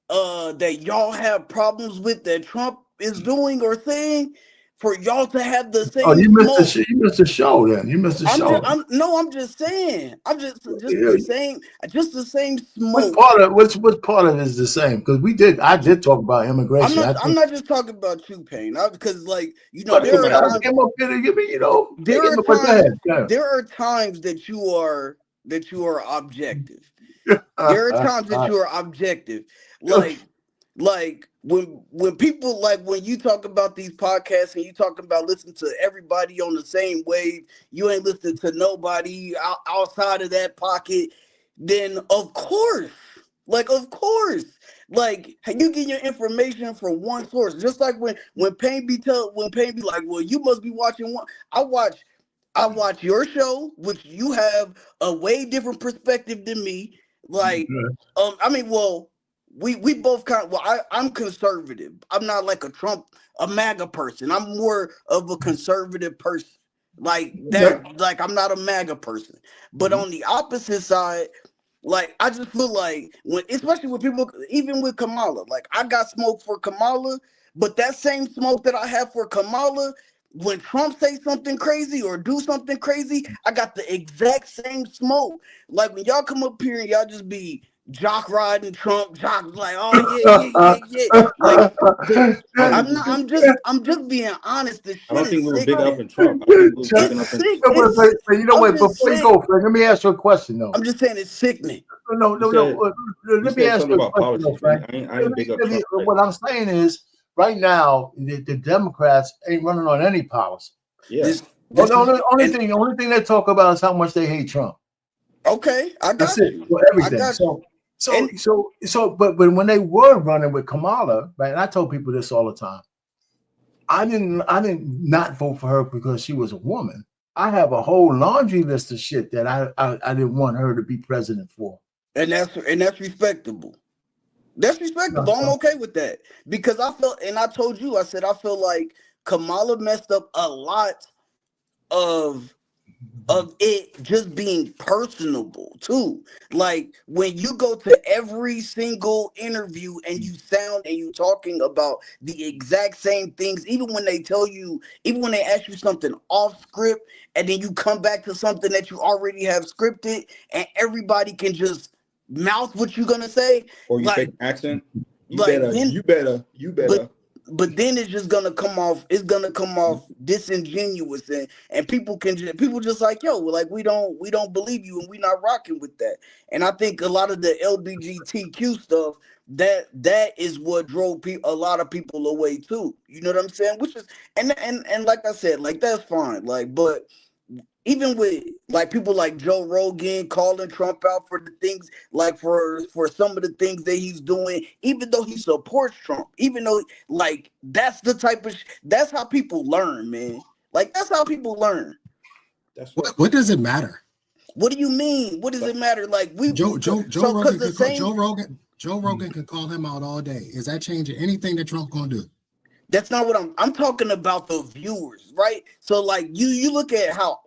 that y'all have problems with that Trump is doing or saying, for y'all to have the same. Oh, you missed the show then. You missed the show. I'm just saying. I'm just the same. Just the same smoke. Which part of it is the same? Because I did talk about immigration. I'm not just talking about you, Payne. Because there are times that you are objective. There are times that you are objective. Like when people, like when you talk about these podcasts and you talk about listening to everybody on the same wave, you ain't listening to nobody outside of that pocket, then of course, like you get your information from one source. Just like when Payne be like, well, you must be watching one. I watch your show, which you have a way different perspective than me. Like, we both I'm conservative. I'm not like a MAGA person. I'm more of a conservative person. Like that, like I'm not a MAGA person. But on the opposite side, like I just feel like especially with people, even with Kamala, like I got smoke for Kamala, but that same smoke that I have for Kamala, when Trump say something crazy or do something crazy, I got the exact same smoke. Like when y'all come up here and y'all just be jock riding Trump, like, oh yeah. Like, I'm just being honest. This shit I don't think we were sick, big man. up in Trump. You know what? Before you go, Frank, let me ask you a question though. I'm just saying it's sickening. No. Let me ask you a question, though, Frank. I ain't big up Trump. What I'm saying is, right now, the Democrats ain't running on any policy. Yeah. The only thing they talk about is how much they hate Trump. Okay, I got you. For everything. But when they were running with Kamala, right? And I told people this all the time. I didn't not vote for her because she was a woman. I have a whole laundry list of shit that I didn't want her to be president for. And that's respectable. That's respectable. I'm okay with that because I told you, I said I feel like Kamala messed up a lot of it just being personable too. Like when you go to every single interview and you talking about the exact same things, even when they ask you something off script and then you come back to something that you already have scripted and everybody can just mouth what you're gonna say. Or you take an accent. You better. But then it's just gonna come off. It's gonna come off disingenuous, and people just like, yo, like we don't believe you, and we not rocking with that. And I think a lot of the LGBTQ stuff that is what drove a lot of people away too. You know what I'm saying? Which is and like I said, like that's fine. Like, but even with like people like Joe Rogan calling Trump out for the things, like for some of the things that he's doing, even though he supports Trump, even though like that's the type of that's how people learn, man. Like that's how people learn. That's what does it matter? What do you mean? What does it matter? Like Joe Rogan can call him out all day. Is that changing anything that Trump gonna do? That's not what I'm talking about, the viewers, right? So like you look at how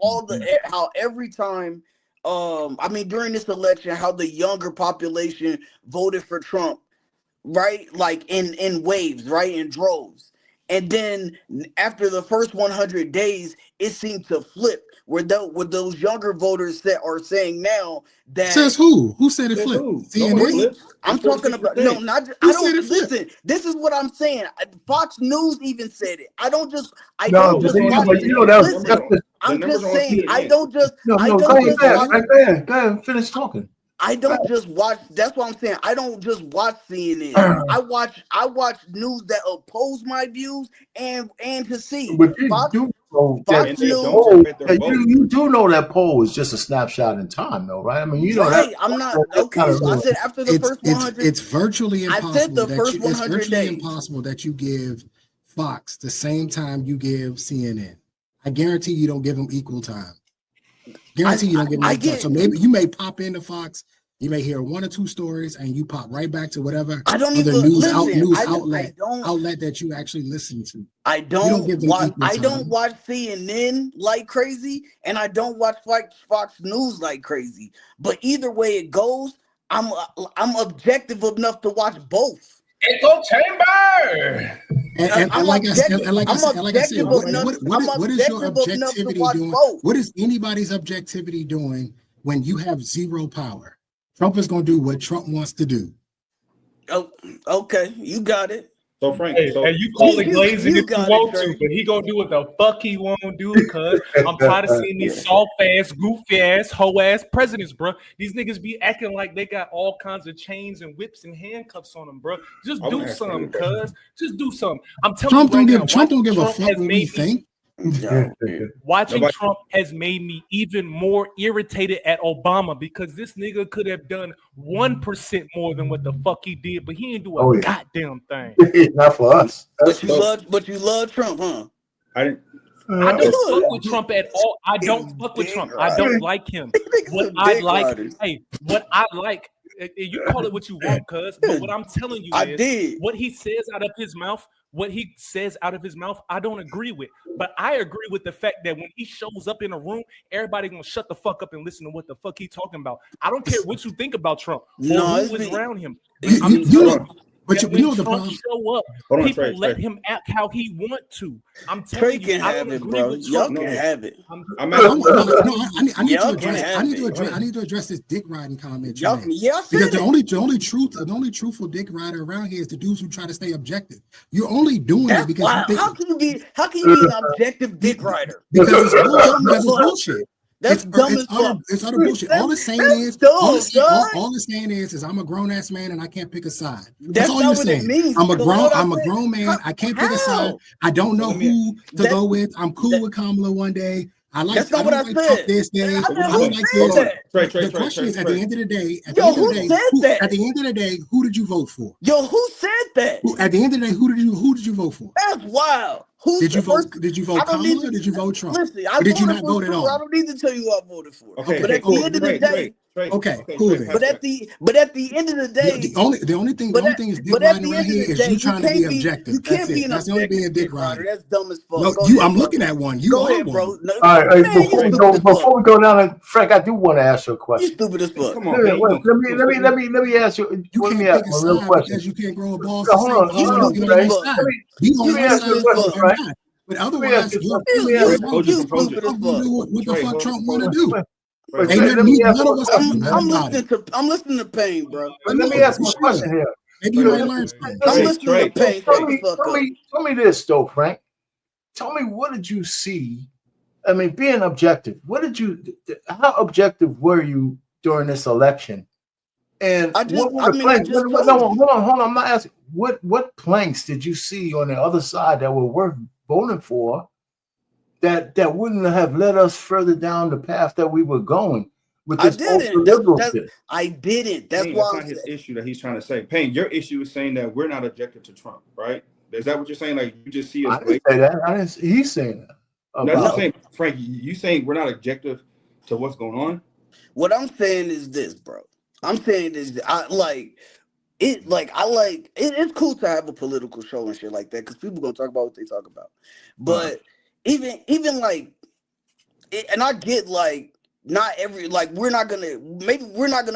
how every time during this election, how the younger population voted for Trump, right? Like in waves, right? In droves. And then after the first 100 days, it seemed to flip where those younger voters that are saying now that says who said it flipped? CNN? I'm talking about not I don't listen. This is what I'm saying. Fox News even said it. I don't just watch it. Listen, I'm just saying I don't just go ahead, finish talking. I don't just watch. That's what I'm saying. I don't just watch CNN. I watch news that oppose my views and to see. But you do know you do know that poll is just a snapshot in time, though, right? I mean, you know that. I'm not okay. So I said after the first 100, it's virtually impossible. I said the first 100 days. Impossible that you give Fox the same time you give CNN. I guarantee you don't give them equal time. Guarantee you don't give them equal time. So maybe you may pop into Fox, you may hear one or two stories, and you pop right back to whatever news outlet that you actually listen to. I don't watch CNN like crazy, and I don't watch Fox News like crazy. But either way it goes, I'm objective enough to watch both. Echo chamber. And like I said, what is your objectivity doing? What is anybody's objectivity doing when you have zero power? Trump is going to do what Trump wants to do. Oh, okay, you got it. So Frank, you call it glazing if you want to, but he gonna do what the fuck he won't do, because I'm tired of seeing these soft ass, goofy ass, hoe ass presidents, bro. These niggas be acting like they got all kinds of chains and whips and handcuffs on them, bro. Just do something, cuz. Just do something. I'm telling Trump don't give a fuck what we think. Watching Trump has made me even more irritated at Obama, because this nigga could have done 1% more than what the fuck he did, but he didn't do a goddamn thing. Not for us. But you love Trump, huh? I don't fuck with Trump at all. I don't fuck with Trump. I don't like him. What I like, you call it what you want, cuz. But what I'm telling you is what he says out of his mouth. What he says out of his mouth, I don't agree with. But I agree with the fact that when he shows up in a room, everybody gonna shut the fuck up and listen to what the fuck he talking about. I don't care what you think about Trump or who is around him. But you know the problem. Show up. People let him act how he want to. I'm telling you, I don't agree with Trump. Y'all can have it. I need to address this dick riding comment. Because the only truthful dick rider around here is the dudes who try to stay objective. You're only doing it because how can you be an objective dick rider? Because it's bullshit. That's dumb as fuck. It's utter bullshit. All the saying is I'm a grown ass man and I can't pick a side. That's all you're saying. I'm a grown man. I can't pick a side. I don't know who to go with. I'm cool with Kamala one day. That's not what I said. This day, I don't like this. The question is, at the end of the day, who did you vote for? Who said that? At the end of the day, who did you vote for? That's wild. Did you vote Kamala or did you vote Trump? Listen, did you not vote at all? I don't need to tell you who I voted for. Okay, but at the end of the day, cool. But at the end of the day, the only thing is dick riding around here is you trying to be objective. You can't be that's the only being a dick rider. That's dumb as fuck. No, I'm looking at one. You go ahead, bro. All right, before we go down, Frank, I do want to ask you a question. You stupid as fuck. Come on, let me ask you. You can't pick a side because you can't grow a ball. Hold on, but otherwise, what the fuck Trump want to do? I'm listening to Pain, bro. Let me ask you a question here. Maybe you might learn something. I'm listening to Pain. Tell me this, though, Frank. Tell me, what did you see? I mean, being objective, how objective were you during this election? And hold on. I'm not asking. What planks did you see on the other side that were worth voting for, that wouldn't have led us further down the path that we were going with this? I didn't. That's why not his issue that he's trying to say. Payne, your issue is saying that we're not objective to Trump, right? Is that what you're saying? Like, you just see us? I didn't say that. He's saying that. That's what I'm saying, Frank. You saying we're not objective to what's going on? What I'm saying is this, bro. I'm saying is it's cool to have a political show and shit like that because people gonna talk about what they talk about. But even like, and I get like not every like we're not gonna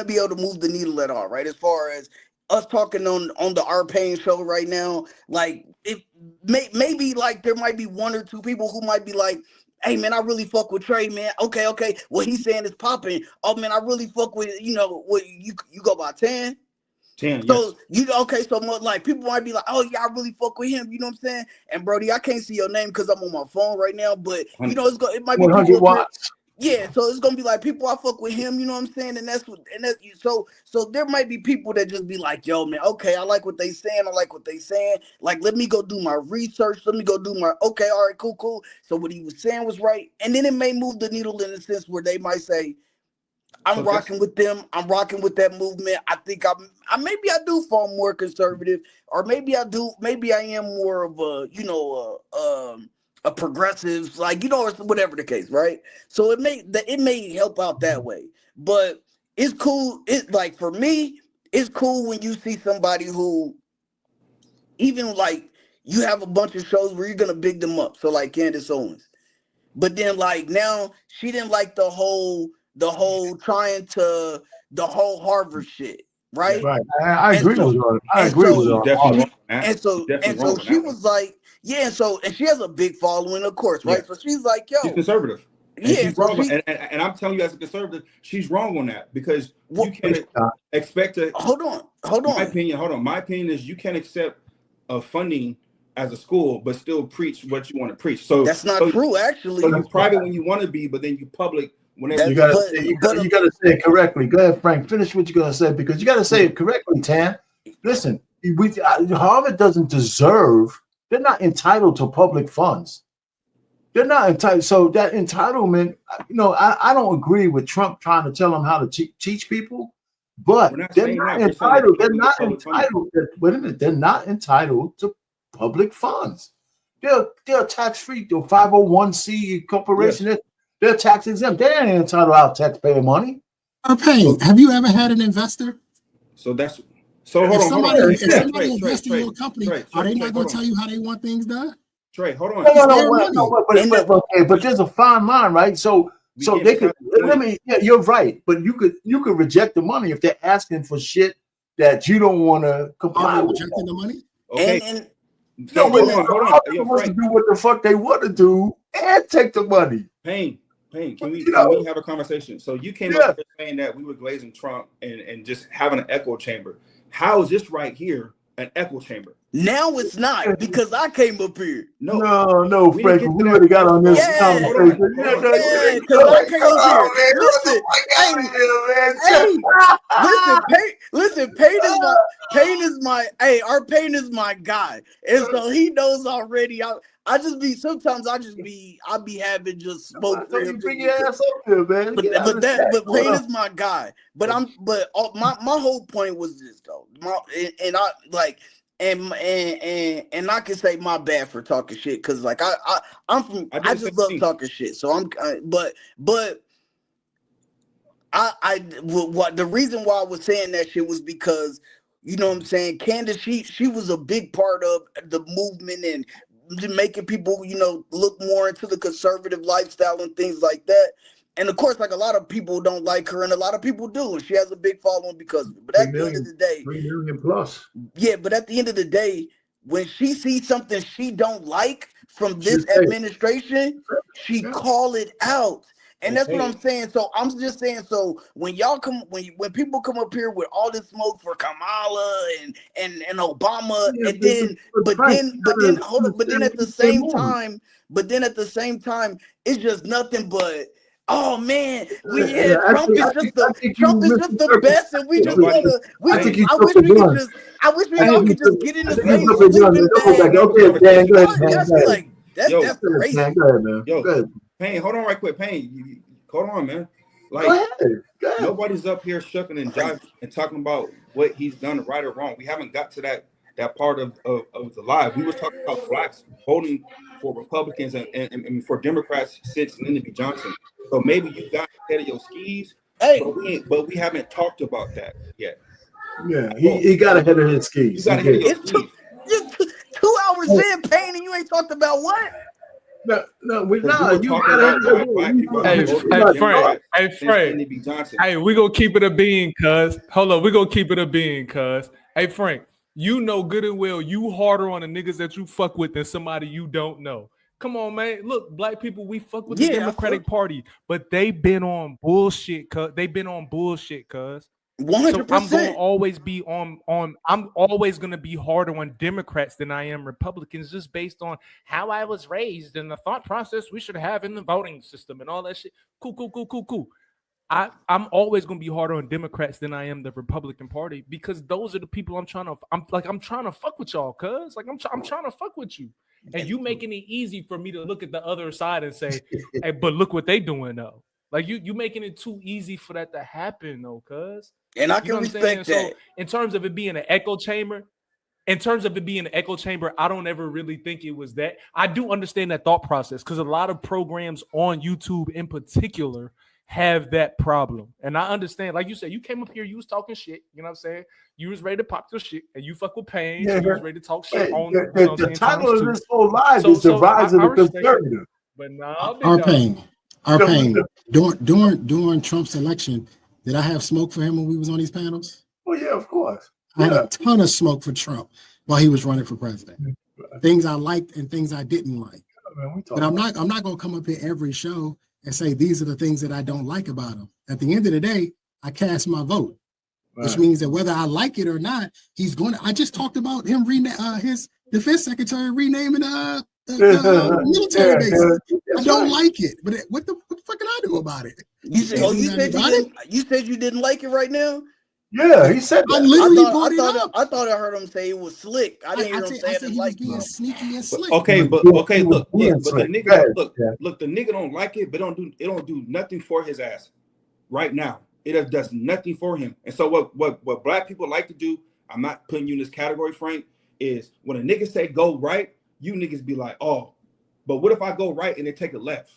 be able to move the needle at all, right? As far as us talking on the Our Pain show right now, like it maybe like there might be one or two people who might be like, hey man, I really fuck with Trey, man. Okay, what he's saying is popping. Oh man, I really fuck with what you go by 10. 10, so yes. So more like people might be like, oh yeah, I really fuck with him, you know what I'm saying? And Brody, I can't see your name because I'm on my phone right now, but it might be 100 watts. Yeah, so it's gonna be like people I fuck with him, you know what I'm saying? And that's so there might be people that just be like, yo, man, okay, I like what they saying, Like, let me go do my research, all right, cool. So what he was saying was right, and then it may move the needle in a sense where they might say, I'm rocking with them. I'm rocking with that movement. I think maybe I do fall more conservative, or maybe I do. Maybe I am more of a progressive, like or whatever the case, right? So it may help out that way. But it's cool. It's like for me, it's cool when you see somebody who, even like you have a bunch of shows where you're gonna big them up. So like Candace Owens, but then like now she didn't like the whole Harvard shit, right? Right. I agree with her. I agree with her. And so she was like, yeah, and she has a big following, of course, right? Yeah. So she's like, yo, she's conservative. And she's wrong. And I'm telling you, as a conservative, she's wrong on that because you can't expect to. Hold on. My opinion is you can't accept funding as a school, but still preach what you want to preach. So that's not true, actually. So you're private when you want to be, but then you public whenever you gotta say it correctly. Go ahead, Frank. Finish what you're gonna say because you gotta say it correctly, Tan. Listen, Harvard doesn't deserve. They're not entitled to public funds. They're not entitled. So that entitlement, I don't agree with Trump trying to tell them how to teach people, but they're not entitled. They're not entitled. They're not entitled to public funds. They're tax-free. They're 501c corporation. Yes. They're tax exempt. They ain't entitled to our taxpayer money. Okay. Have you ever had an investor? So hold on. If somebody invests in your company, are they not going to tell you how they want things done? Trey, hold on. But there's a fine line, right? So they could you're right, but you could reject the money if they're asking for shit that you don't want to comply with. Rejecting the money? Okay. Hold on. They want to do what the fuck they want to do and take the money. Pain. Can we have a conversation? So you came up here saying that we were glazing Trump and just having an echo chamber. How is this right here an echo chamber? Now it's not because I came up here. No, Frank. We already got on this conversation. Because I came up here. Listen, Pain is my our Pain is my guy, and so he knows already. I'll be having just smoke for him. Bring your ass up there, man. But Pain is my guy. But my whole point was this though. And I can say my bad for talking shit because like I just love talking shit. So the reason why I was saying that shit was because you know what I'm saying. Candace, she was a big part of the movement and making people look more into the conservative lifestyle and things like that. And of course, like a lot of people don't like her, and a lot of people do. And she has a big following because of it. But at the end of the day, 3 million plus. Yeah, but at the end of the day, when she sees something she don't like from this administration, she call it out. And that's what I'm saying. So I'm just saying. So when when people come up here with all this smoke for Kamala and Obama, and then at the same time, it's just nothing but. Oh man, Trump is just the best, and we just want to. I wish we all could just get in the same sleeping bag. That's crazy. Go ahead, man. Go ahead. Pain, hold on right quick. Pain, hold on, man. Like go ahead. Nobody's up here shucking and jiving and talking about what he's done right or wrong. We haven't got to that part of the live. We were talking about blacks voting for Republicans and for Democrats since Lyndon B. Johnson. So maybe you got ahead of your skis, but we haven't talked about that yet. Yeah, he got ahead of his skis. It's 2 hours in, Payne, and you ain't talked about what? No, we're not. Frank. Hey, we gonna keep it a bean, cuz. Hold on, we gonna keep it a bean, cuz. Hey, Frank, you know good and well you harder on the niggas that you fuck with than somebody you don't know. Come on, man. Look, black people, we fuck with the Democratic Party, but they been on bullshit, cuz. They been on bullshit, cuz. 100%. So I'm gonna always be I'm always gonna be harder on Democrats than I am Republicans, just based on how I was raised and the thought process we should have in the voting system and all that shit. Cool. I'm always gonna be harder on Democrats than I am the Republican Party, because those are the people I'm trying to fuck with y'all, cuz. Like I'm trying to fuck with you. And you making it easy for me to look at the other side and say, hey, but look what they doing though. Like you making it too easy for that to happen though, cuz. And I can respect that. So in terms of it being an echo chamber, I don't ever really think it was that. I do understand that thought process, because a lot of programs on YouTube in particular have that problem. And I understand, like you said, you came up here, you was talking shit, you know what I'm saying? You was ready to pop your shit, and you fuck with Payne, so you was ready to talk shit on the title of this whole live is The Rise of the Conservative. But our pain. During Trump's election, did I have smoke for him when we was on these panels? Oh yeah, of course. I had a ton of smoke for Trump while he was running for president. Things I liked and things I didn't like. But I'm not gonna come up here every show and say these are the things that I don't like about him. At the end of the day, I cast my vote, which means that whether I like it or not, he's going to. I just talked about him his defense secretary renaming military bases. I don't like it, but what the fuck can I do about it? You said you didn't like it right now. Yeah, he said that. I literally brought it up. I thought I heard him say it was slick. I didn't hear him say it like being sneaky and slick. Look, the nigga don't like it, but it don't do nothing for his ass right now. It does nothing for him. And so what black people like to do, I'm not putting you in this category, Frank, is when a nigga say go right, you niggas be like, oh, but what if I go right and they take a left?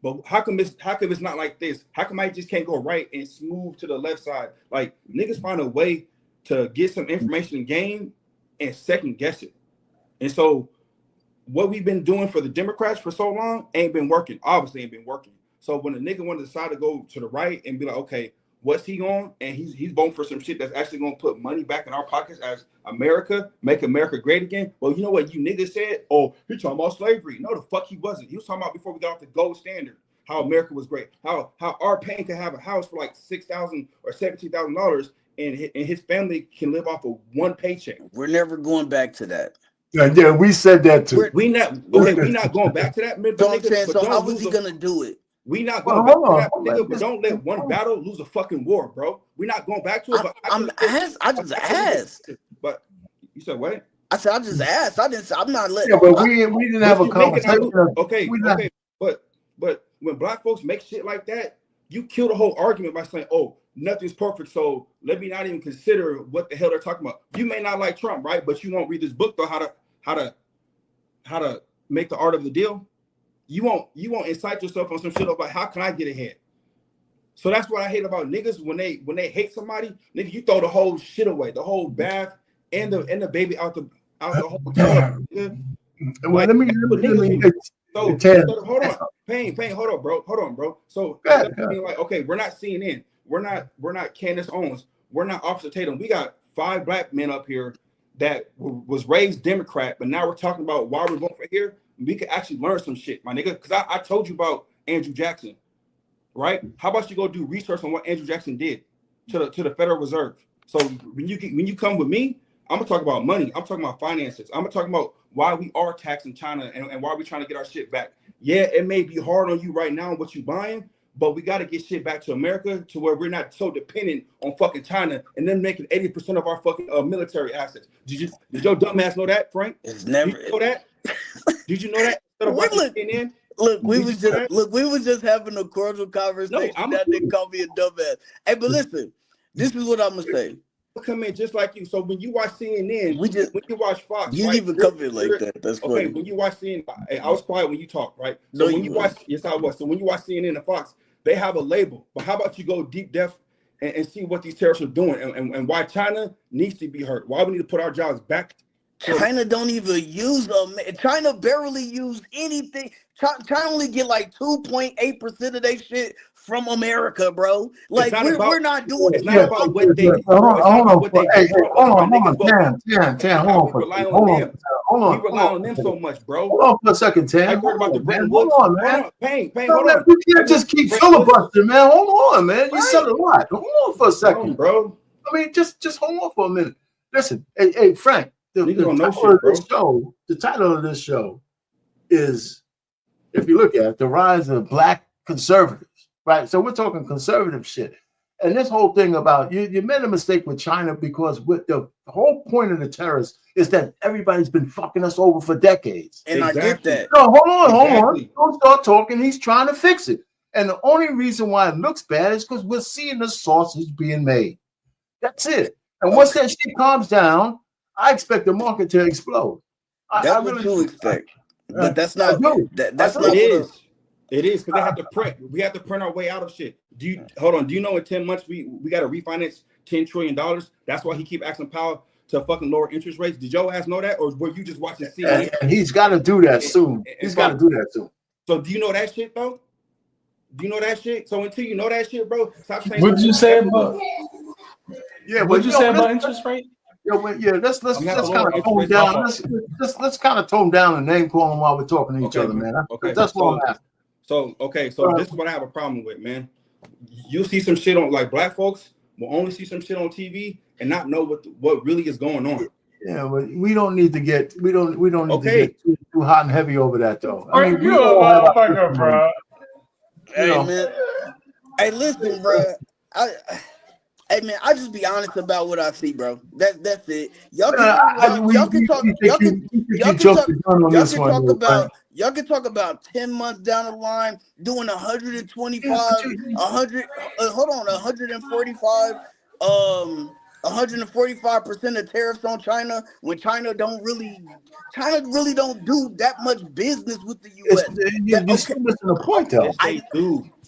But how come it's not like this? How come I just can't go right and smooth to the left side? Like, niggas find a way to get some information and gain and second guess it. And so what we've been doing for the Democrats for so long ain't been working. Obviously ain't been working. So when a nigga want to decide to go to the right and be like, okay, what's he on? And he's voting for some shit that's actually going to put money back in our pockets as America, make America great again. Well, you know what you niggas said? Oh, he talking about slavery. No, the fuck he wasn't. He was talking about before we got off the gold standard, how America was great, how our Payne could have a house for like $6,000 or $17,000, and his family can live off of one paycheck. We're never going back to that. Yeah, we said that too. We not going back to that. So how was he gonna do it? We not going back to that, nigga, but don't let one battle lose a fucking war, bro. We're not going back to it. I just asked. But you said what? I said I just asked. I'm not letting. Yeah, but we didn't have a conversation. Okay. But when black folks make shit like that, you kill the whole argument by saying, "Oh, nothing's perfect, so let me not even consider what the hell they're talking about." You may not like Trump, right? But you won't read this book though, how to make the art of the deal. You won't incite yourself on some shit about how can I get ahead. So that's what I hate about niggas when they hate somebody. Nigga, you throw the whole shit away, the whole bath and the baby out the whole tub. Well, let me hold on, Payne, hold on, bro. So like, okay, we're not CNN, we're not Candace Owens, we're not Officer Tatum. We got 5 black men up here that was raised Democrat, but now we're talking about why we're voting for here. We could actually learn some shit, my nigga. Because I told you about Andrew Jackson, right? How about you go do research on what Andrew Jackson did to the Federal Reserve? So when you come with me, I'm gonna talk about money. I'm talking about finances. I'm gonna talk about why we are taxing China and why we're trying to get our shit back. Yeah, it may be hard on you right now what you buying, but we got to get shit back to America to where we're not so dependent on fucking China and then making 80% of our fucking military assets. Did your dumb ass know that, Frank? It's never. Did you know that? Did you know that? We was just having a cordial conversation. No, that didn't call me a dumbass. Hey, but listen, this is what I'm gonna say. Come in just like you. So when you watch CNN, when you watch Fox, you didn't even come in like that. That's funny. Okay, when you watch CNN, I was quiet when you talk, right? So when you watch, yes, I was. So when you watch CNN and Fox, they have a label. But how about you go deep depth and see what these terrorists are doing and why China needs to be hurt. Why we need to put our jobs back. China don't even use them. China barely use anything. China only get like 2.8% of their shit from America, bro. Like we're not doing. It's not about what they. Hold on, Tan. Hold on. We rely on them so much, bro. Hold on for a second, Tan. I heard about the Bretton Woods. Hold on, man. Pain. Hold on. You can't just keep filibustering, man. Hold on, man. You said a lot. Hold on for a second, bro. I mean, just hold on for a minute. Listen, hey, Frank. The title of this show is, if you look at it, the rise of Black conservatives, right? So we're talking conservative shit. And this whole thing about you made a mistake with China because with the whole point of the terrorists is that everybody's been fucking us over for decades. And I get that. No, hold on. Don't start talking. He's trying to fix it. And the only reason why it looks bad is because we're seeing the sausage being made. That's it. And once that shit calms down, I expect the market to explode. That's what you expect, but that's not. That's not. It is because they have to print. We have to print our way out of shit. Do you know in 10 months we got to refinance $10 trillion? That's why he keep asking Powell to fucking lower interest rates. Did your ass know that, or were you just watching CNN? And he's got to do that soon. He's got to do that soon. So do you know that shit though? Do you know that shit? So until you know that shit, bro, stop saying. What'd you say about? Yeah, what'd you say about interest rate? Let's kind of tone down. Let's kind of tone down and name calling while we're talking to each other, man. That's what I'm asking. So this is what I have a problem with, man. You see some shit on, like, black folks will only see some shit on TV and not know what really is going on. Yeah, but we don't need to get to get too hot and heavy over that though. I mean, you a motherfucker, bro. Hey man, hey listen, bro. Hey man, I just be honest about what I see, bro. That's it. Y'all can talk about 10 months down the line doing 145% of tariffs on China when China really don't do that much business with the U.S. You're still missing the point, though.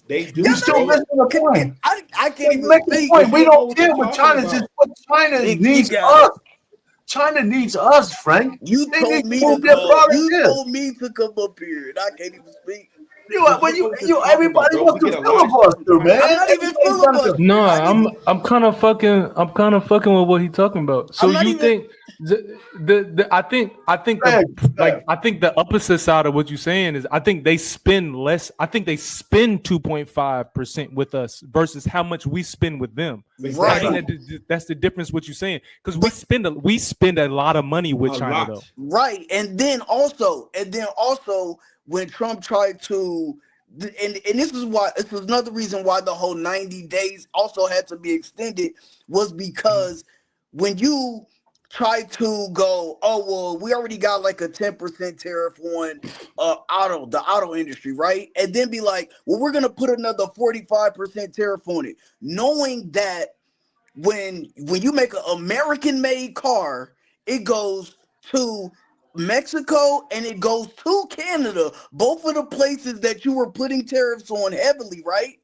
They do. You're still missing the point. I can't even speak. We don't care what China is. What China needs us. China needs us, Frank. You told me to come up here, and I can't even speak. Everybody wants to filibuster, man. I'm not even filibuster. No, I'm kind of fucking with what he's talking about. So you think I think the opposite side of what you're saying is I think they spend less. I think they spend 2.5% with us versus how much we spend with them. Right. I think that's the difference. What you're saying, because we spend a lot of money with China, though. Right, and then also when Trump tried to, and this is another reason why the whole 90 days also had to be extended, was because when you try to go, oh well, we already got like a 10% tariff on the auto industry, right? And then be like, well, we're gonna put another 45% tariff on it, knowing that when you make an American-made car, it goes to Mexico and it goes to Canada, both of the places that you were putting tariffs on heavily, right?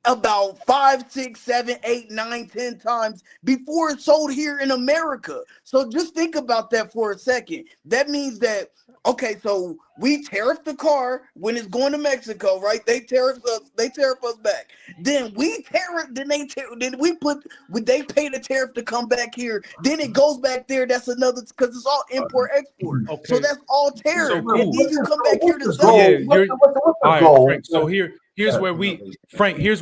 About 5, 6, 7, 8, 9, 10 times before it's sold here in America. So just think about that for a second. That means that, okay, so we tariff the car when it's going to Mexico, right? They tariff us back. Then they pay the tariff to come back here. Then it goes back there. That's another, because it's all import export. Okay. So that's all tariff. So cool. And then you come back here to sell. All right, Frank. So here's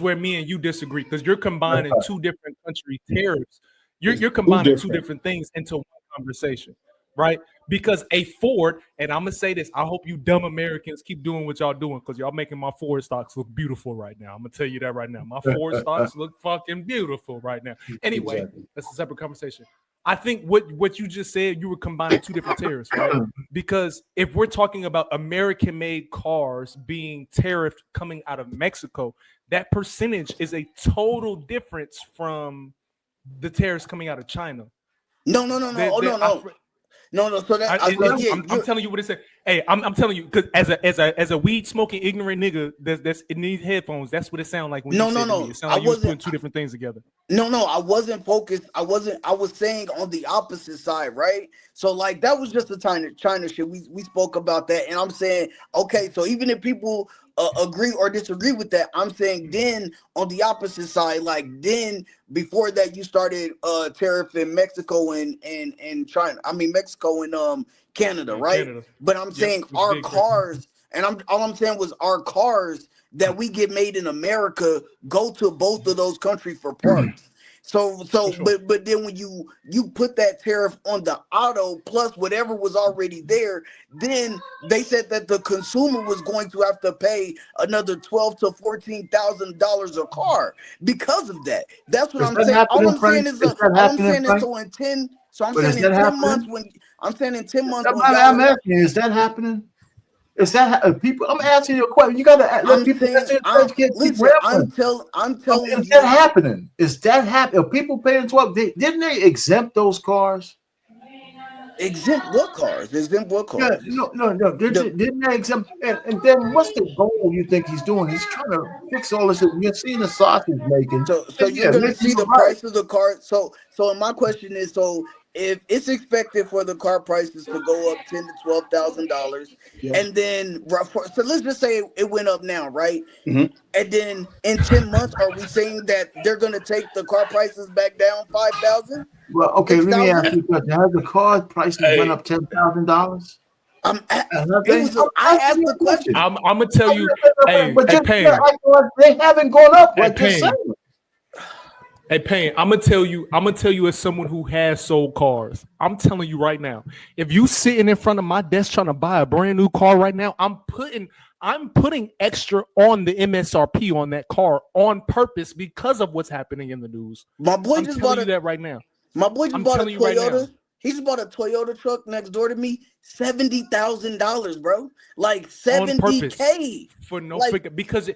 where me and you disagree, because you're combining two different country tariffs. You're combining two different things into one conversation, right? Because a Ford, and I'm gonna say this, I hope you dumb Americans keep doing what y'all doing, because y'all making my Ford stocks look beautiful right now. I'm gonna tell you that right now. My Ford stocks look fucking beautiful right now. Anyway, that's a separate conversation. I think what you just said, you were combining two different tariffs, right? Because if we're talking about American-made cars being tariffed coming out of Mexico, that percentage is a total difference from the tariffs coming out of China. No. So that I'm telling you what it said. Hey, I'm telling you, because as a weed smoking ignorant nigga that's it needs headphones. That's what it sounds like when you said to me. It sounds like you was putting two different things together. No, I wasn't focused. I was saying on the opposite side, right? So like that was just the China shit. We spoke about that, and I'm saying, okay, so even if people agree or disagree with that, I'm saying then on the opposite side, like then before that you started tariff in Mexico and China. I mean Mexico and Canada, right? Canada. But I'm saying our cars, and all I'm saying was our cars that we get made in America go to both of those countries for parts. So sure. but then when you put that tariff on the auto plus whatever was already there, then they said that the consumer was going to have to pay another $12,000 to $14,000 a car because of that. That's what I'm saying. All I'm saying is so in 10. So I'm saying in 10 months when I'm saying in 10 months. I'm asking, is that happening? Is that people? I'm asking you a question. You gotta let people answer. I'm telling you. Is that happening? Is that happening? Are people paying 12? Didn't they exempt those cars? Exempt what cars? Exempt what cars? Yeah, no. Didn't they exempt? And then what's the goal you think he's doing? He's trying to fix all this. You're seeing the sausage making. So you're gonna see the price of the car. So my question is, so if it's expected for the car prices to go up $10,000 to $12,000, and then so let's just say it went up now, right? Mm-hmm. And then in 10 months, are we saying that they're going to take the car prices back down $5,000? Well, okay, 6, let me ask you a question. Has the car prices went up $10,000? I asked the question. I'm gonna tell you, hey, they haven't gone up. Like you're saying. Hey, Payne, I'm gonna tell you as someone who has sold cars. I'm telling you right now, if you sitting in front of my desk trying to buy a brand new car right now, I'm putting extra on the MSRP on that car on purpose because of what's happening in the news. My boy just bought that right now. My boy just bought a Toyota. Right, he just bought a Toyota truck next door to me, $70,000, bro. Like $70K for no because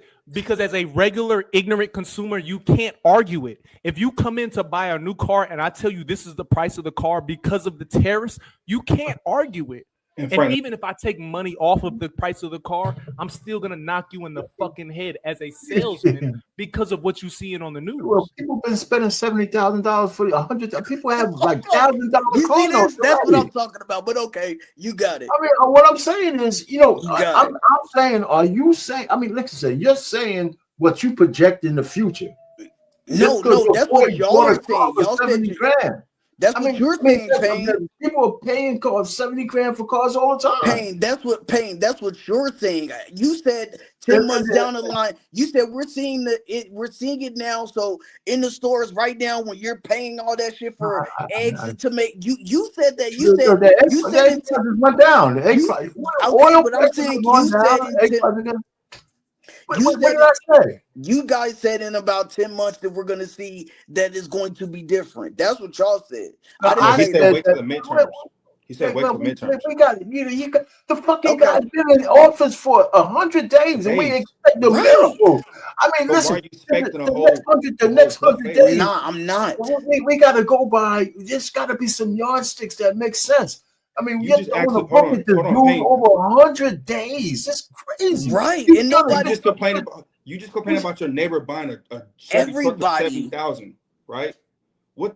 as a regular ignorant consumer, you can't argue it. If you come in to buy a new car and I tell you this is the price of the car because of the tariffs, you can't argue it. And even if I take money off of the price of the car, I'm still gonna knock you in the fucking head as a salesman because of what you seeing on the news. Well, people been spending $70,000 for $100,000. People have like $1,000 cars. That's what I'm talking about. But okay, you got it. I mean, what I'm saying is, I'm saying, are you saying? I mean, listen, you're saying what you project in the future. No, that's what y'all are saying. Y'all said $70,000. That's what you're saying, Payne. People are paying cars $70,000 for cars all the time. Payne, that's what you're saying. You said 10 months down the line. You said we're seeing it now. So in the stores right now, when you're paying all that shit for eggs to make you said that it went down. The egg price. Okay, but I'm saying you guys said in about 10 months that we're going to see that it's going to be different. That's what y'all said. He said wait till the midterms. He said wait till the midterms. We got the fucking guy's been in office for 100 days, and we expect a miracle. I mean, listen, the next 100 days. Nah, I'm not. We got to go by. There's got to be some yardsticks that make sense. I mean, you just on the book at this dude over 100 days. It's crazy, right? And nobody just complain about. You just complain about your neighbor buying a everybody $70,000, right?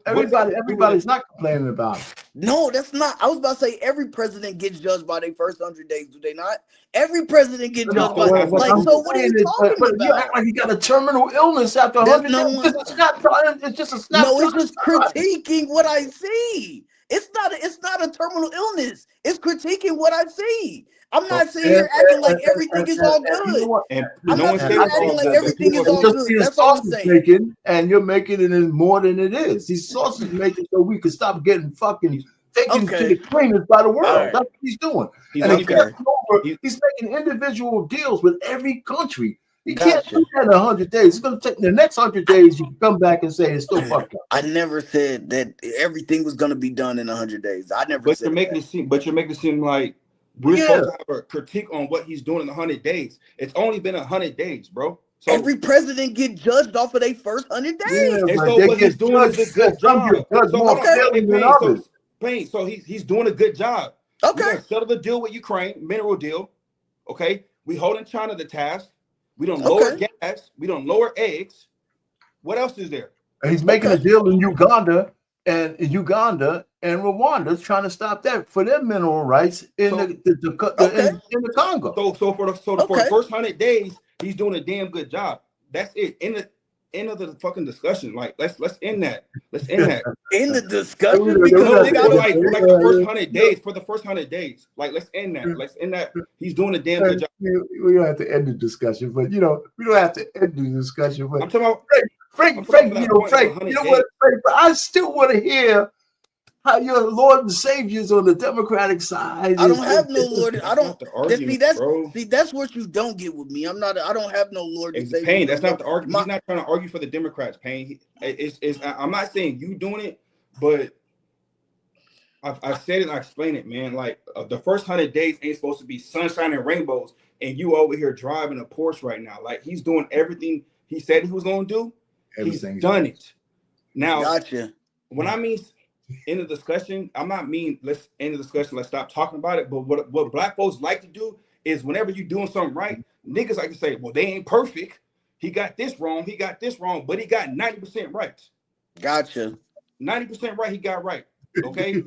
Everybody's not complaining about it. No, that's not. I was about to say every president gets judged by their first 100 days. Do they not? Every president gets judged by. So what are you talking about? You act like you got a terminal illness after 100 days. It's just a snapshot. No, it's just critiquing what I see. It's not a terminal illness. It's critiquing what I see. I'm not sitting here acting like everything is all good. I'm not sitting here acting like everything is all good. That's all I'm saying. And you're making it more than it is. These sausage making so we can stop getting fucking taken to the cleaners by the world. Right. That's what he's doing. He's making individual deals with every country. You can't do that in 100 days. It's going to take the next 100 days. You can come back and say it's still fucked up. I never said that everything was going to be done in 100 days. I never said that. But you're making it seem like we're supposed to have a critique on what he's doing in 100 days. It's only been 100 days, bro. So every president get judged off of their first 100 days. And so what he's doing is a good job. So he's doing a good job. We're gonna settle the deal with Ukraine, mineral deal. Okay, we holding China to task. We don't lower gas. We don't lower eggs. What else is there? And he's making a deal in Uganda and Rwanda's trying to stop that for their mineral rights in the Congo. So for the first 100 days, he's doing a damn good job. That's it. In the end of the fucking discussion. Like let's end that. Let's end that. In the discussion because like the first 100 days. For the first 100 days. Like let's end that. Let's end that. He's doing a damn good job. We don't have to end the discussion, but we don't have to end the discussion. But I'm talking about Frank, you know what, Frank, but I still want to hear how your Lord and Savior's on the Democratic side. I don't have no Lord. I don't that's what you don't get with me. I don't have no Lord and Savior. Payne, that's not the argument. He's not trying to argue for the Democrats, Payne. I'm not saying you doing it, but I said it and I explained it, man. Like the first 100 days ain't supposed to be sunshine and rainbows, and you over here driving a Porsche right now. Like he's doing everything he said he was going to do. He's done it. Now, gotcha. When I mean end the discussion, I'm not mean let's end the discussion, let's stop talking about it. But what black folks like to do is whenever you're doing something right, niggas like to say, well, they ain't perfect. He got this wrong, but he got 90% right. Gotcha. 90% right, he got right. Okay.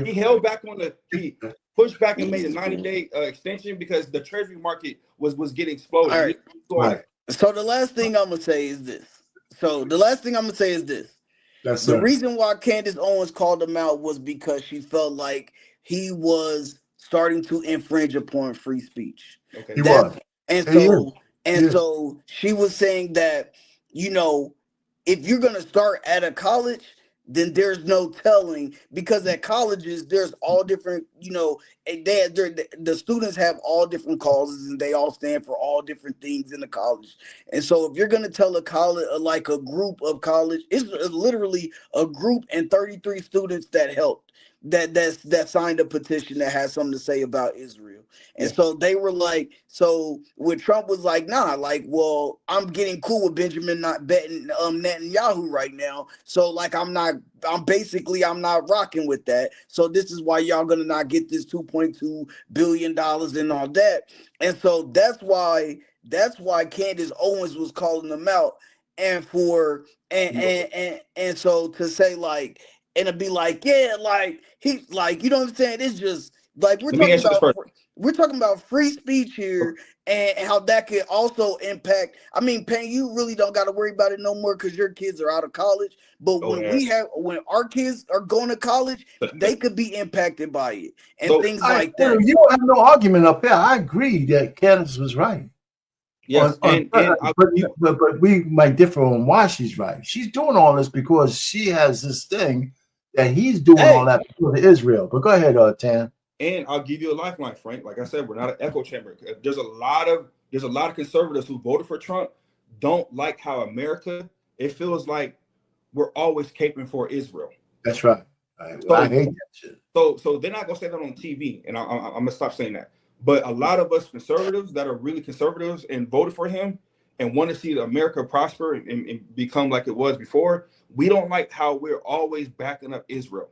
He held back he pushed back and made a 90-day extension because the treasury market was getting exploded. All right. So the last thing I'm gonna say is this. That's the reason why Candace Owens called him out was because she felt like he was starting to infringe upon free speech. Okay. He was. So she was saying that, if you're gonna start at a college, then there's no telling, because at colleges there's all different, the students have all different causes and they all stand for all different things in the college. And so if you're going to tell a college, like a group of college, it's literally a group and 33 students that helped, that signed a petition that has something to say about Israel. And so they were like, so when Trump was like, nah, like, well, I'm getting cool with Benjamin not betting Netanyahu right now. So like, I'm not rocking with that. So this is why y'all gonna not get this $2.2 billion and all that. And so that's why Candace Owens was calling them out. And so to say like, and it'd be like, yeah, like he, like, you know what I'm saying? It's just like we're talking about free speech here, and how that could also impact. I mean, Payne, you really don't got to worry about it no more because your kids are out of college. But when our kids are going to college, they could be impacted by it and things like that. You don't have no argument up there. I agree that Candace was right. Yes, but we might differ on why she's right. She's doing all this because she has this thing that he's doing all that for Israel. But go ahead, Tan. And I'll give you a lifeline, Frank. Like I said, we're not an echo chamber. There's a lot of conservatives who voted for Trump don't like how America. It feels like we're always caping for Israel. That's right. I hate that shit. So they're not gonna say that on TV, and I'm gonna stop saying that. But a lot of us conservatives that are really conservatives and voted for him and want to see America prosper and become like it was before, we don't like how we're always backing up Israel.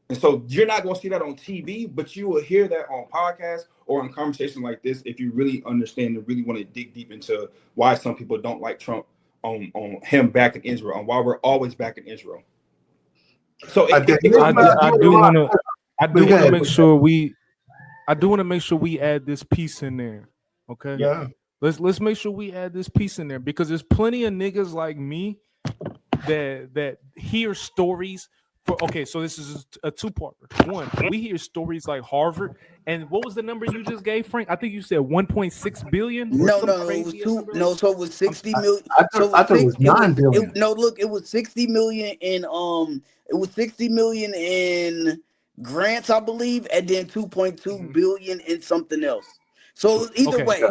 And so you're not going to see that on TV, but you will hear that on podcasts or in conversations like this if you really understand and really want to dig deep into why some people don't like Trump on him backing Israel and why we're always backing Israel. So I do want to make sure we add this piece in there. Okay. Yeah. Let's make sure we add this piece in there, because there's plenty of niggas like me that hear stories. So this is a two-parter. One, we hear stories like Harvard, and what was the number you just gave, Frank? I think you said 1.6 billion. No, it was two. No, so it was 60 million. I thought it was 9 billion. It was 60 million in It was 60 million in grants, I believe, and then 2.2 billion in something else. So either way.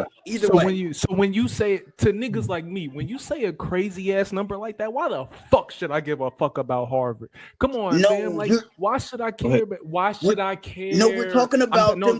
When you say to niggas like me, when you say a crazy ass number like that, why the fuck should I give a fuck about Harvard? Come on, man. Like, why should I care? Why should I care? No, we're talking about we're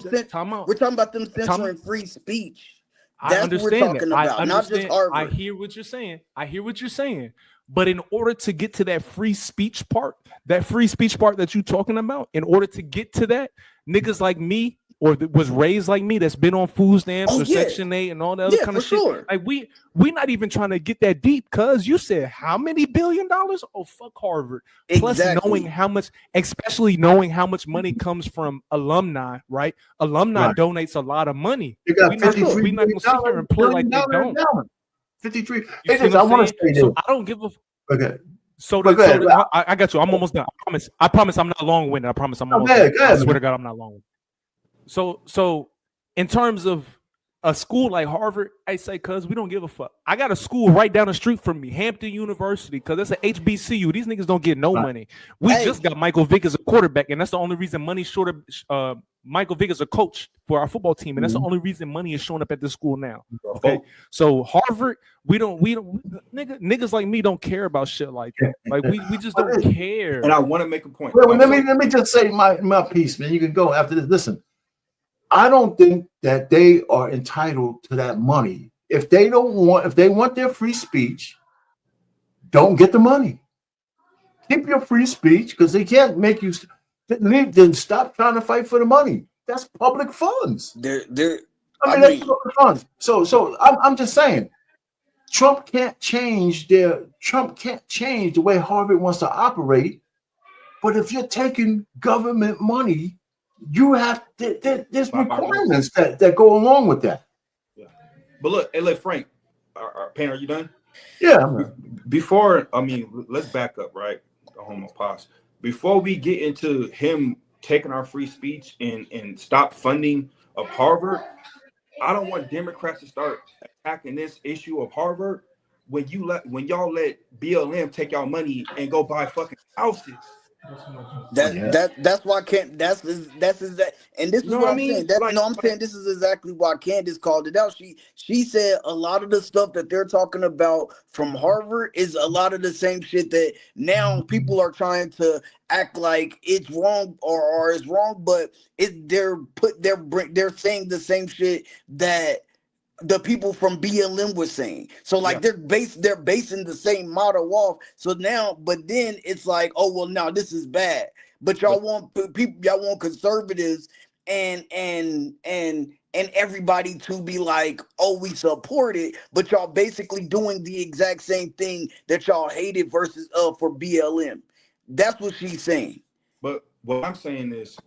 talking about them censoring free speech. That's I understand what we're talking about, not just Harvard. I hear what you're saying. But in order to get to that free speech part that you're talking about, in order to get to that, niggas like me or was raised like me that's been on food stamps or Section 8 and all that other kind of shit. Sure. Like we not even trying to get that deep, cuz you said how many $1 billion? Oh, fuck Harvard. Plus knowing how much, especially knowing how much money comes from alumni, right? Alumni donates a lot of money. You got we not gonna sit here and play like they don't. 53. I want to say so I don't give a okay. So, I got you. I'm almost done. I promise I'm not long-winded. I promise I'm almost done. I swear to God, I'm not long-winded. So in terms of a school like Harvard, I say, cuz we don't give a fuck. I got a school right down the street from me, Hampton University, because that's an HBCU. These niggas don't get no money. We just got Michael Vick as a quarterback, and that's the only reason money's short of Michael Vick is a coach for our football team, and that's the only reason money is showing up at this school now. Okay, so Harvard, we don't niggas like me don't care about shit like that. Like we just don't care. And I want to make a point. Well, let me just say my piece, man. You can go after this. Listen, I don't think that they are entitled to that money. If they want their free speech, don't get the money. Keep your free speech, because they can't make you. Then stop trying to fight for the money. That's public funds. That's public funds. So I'm just saying, Trump can't change the way Harvard wants to operate. But if you're taking government money, you have there's requirements that go along with that. Yeah. But look, hey, Frank, Payne, are you done? Yeah. Let's back up, right? The homo pause. Before we get into him taking our free speech and stop funding of Harvard, I don't want Democrats to start attacking this issue of Harvard when y'all let BLM take y'all money and go buy fucking houses. That's why that's exact, and this is what I'm saying. I'm saying this is exactly why Candace called it out. She said a lot of the stuff that they're talking about from Harvard is a lot of the same shit that now people are trying to act like it's wrong or it's wrong, but they're saying the same shit that the people from BLM were saying. So they're basing the same model off. So now, but then it's like, oh well, now this is bad. But y'all want people, y'all want conservatives and everybody to be like, oh, we support it, but y'all basically doing the exact same thing that y'all hated versus for BLM. That's what she's saying. But what I'm saying is,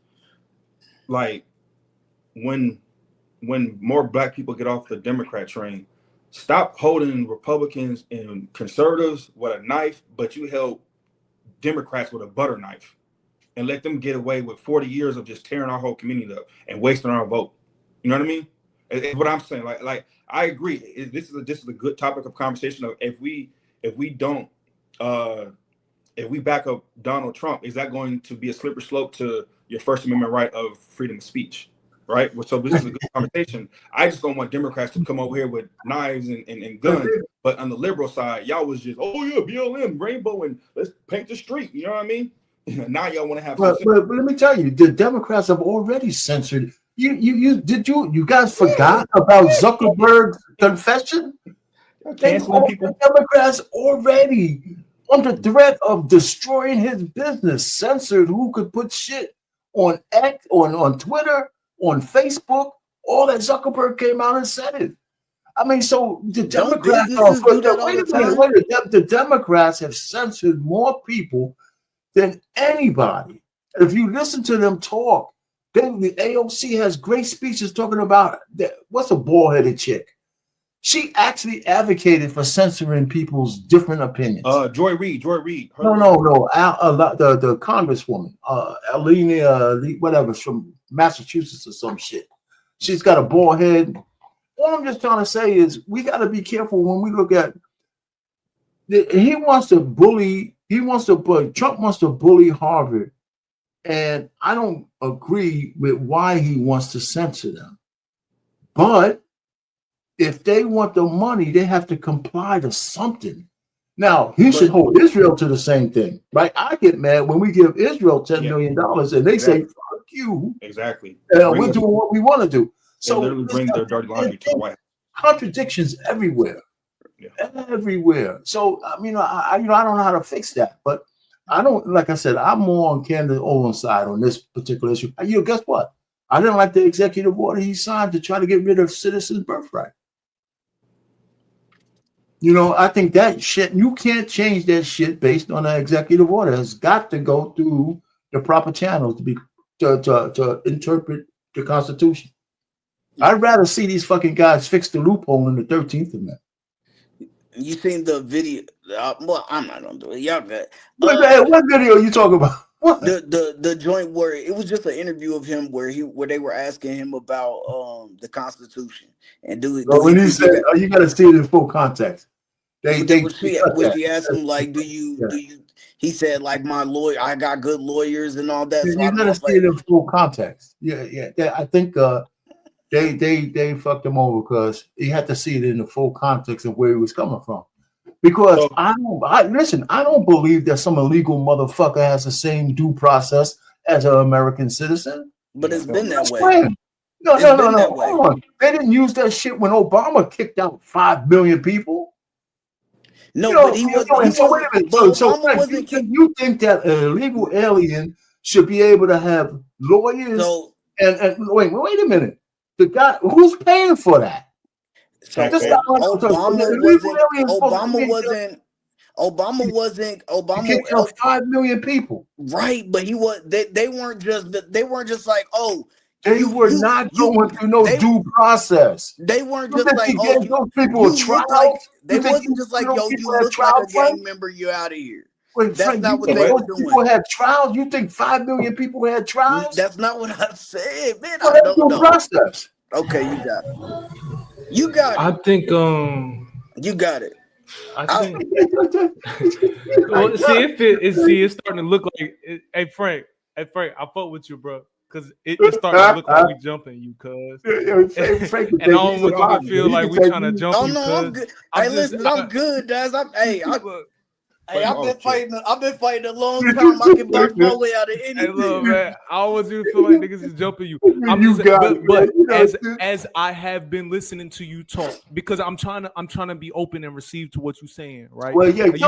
like, when more black people get off the Democrat train, stop holding Republicans and conservatives with a knife, but you held Democrats with a butter knife, and let them get away with 40 years of just tearing our whole community up and wasting our vote. You know what I mean? It's what I'm saying. Like I agree. This is a good topic of conversation. Of if we back up Donald Trump, is that going to be a slippery slope to your First Amendment right of freedom of speech? Right. So this is a good conversation. I just don't want Democrats to come over here with knives and guns. But on the liberal side, y'all was just, oh yeah, BLM, rainbow, and let's paint the street. You know what I mean? Now y'all want to have. But let me tell you, the Democrats have already censored. You guys forgot about Zuckerberg's confession? The Democrats already, under threat of destroying his business, censored who could put shit on X, on Twitter, on Facebook. All that Zuckerberg came out and said it. I mean, so the Democrats the Democrats have censored more people than anybody. If you listen to them talk, then the AOC has great speeches talking about what's a bald-headed chick. She actually advocated for censoring people's different opinions. Joy Reid. No. The Congresswoman, Alina, whatever, from Massachusetts or some shit. She's got a bald head. All I'm just trying to say is we got to be careful when we look at. Trump wants to bully Harvard, and I don't agree with why he wants to censor them. But if they want the money, they have to comply to something. Now, he should hold Israel to the same thing, right? I get mad when we give Israel $10 million and they say, fuck you. Exactly. We're doing what we want to do. So literally bring their dirty laundry to the White House. Contradictions everywhere. Yeah. Everywhere. So, I don't know how to fix that. But I don't, like I said, I'm more on Candace Owens' side on this particular issue. Guess what? I didn't like the executive order he signed to try to get rid of citizens' birthright. I think that shit, you can't change that shit based on an executive order. It's got to go through the proper channels to interpret the Constitution. I'd rather see these fucking guys fix the loophole in the 13th Amendment. You seen the video? Well, I'm not gonna do it. Y'all got what video are you talking about? What? The joint where it was just an interview of him where they were asking him about the Constitution and when he said, you got to see it in full context. She asked him like, do you? He said like, my lawyer, I got good lawyers and all that. So you got to see it in full context. Yeah. I think they fucked him over because he had to see it in the full context of where he was coming from. Because I don't believe that some illegal motherfucker has the same due process as an American citizen. But it's been that way. No. Hold on. They didn't use that shit when Obama kicked out 5 million people. No, but he wasn't. So wait a minute. You think that an illegal alien should be able to have lawyers? And wait a minute. The guy who's paying for that? So Obama wasn't. He killed 5 million people. Right, but he was. They weren't just like, oh. They were not going through no due process. They weren't just like, oh, those people were trial. They wasn't just like, yo, you look like a gang member, you're out of here. Wait, that's not what they were doing. People had trials. You think 5 million people had trials? That's not what I said, man. I don't know. Process. Okay, you got it. You got it. I think you got it. I think. Well, it's starting to look like. Hey Frank, I fuck with you, bro. Because it's starting to look like we jumping you, cuz. And I don't want you to feel like we trying to jump you, cuz. I'm good. Hey, listen, I'm good, guys. I've been fighting a long time. I can box my way out of anything. Hey, look, man, I don't want you to feel like niggas is jumping you. As I have been listening to you talk, because I'm trying to be open and receive to what you're saying, right? Well, yeah, you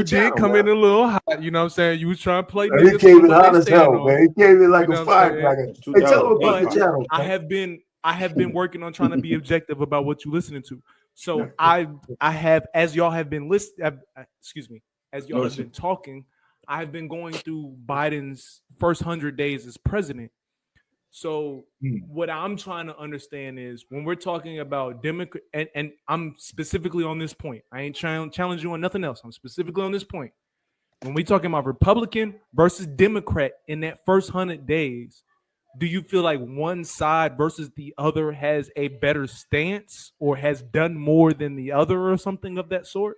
did come in a little hot, you know what I'm saying? You was trying to play. He came in hot as hell, man. He came in like a firecracker. Hey, tell him about the channel. I have been working on trying to be objective about what you're listening to. So I have, as y'all have been as y'all have been talking, I have been going through Biden's first 100 days as president. So what I'm trying to understand is when we're talking about Democrat, and I'm specifically on this point. I ain't trying to challenge you on nothing else. I'm specifically on this point. When we talking about Republican versus Democrat in that first 100 days, do you feel like one side versus the other has a better stance or has done more than the other or something of that sort?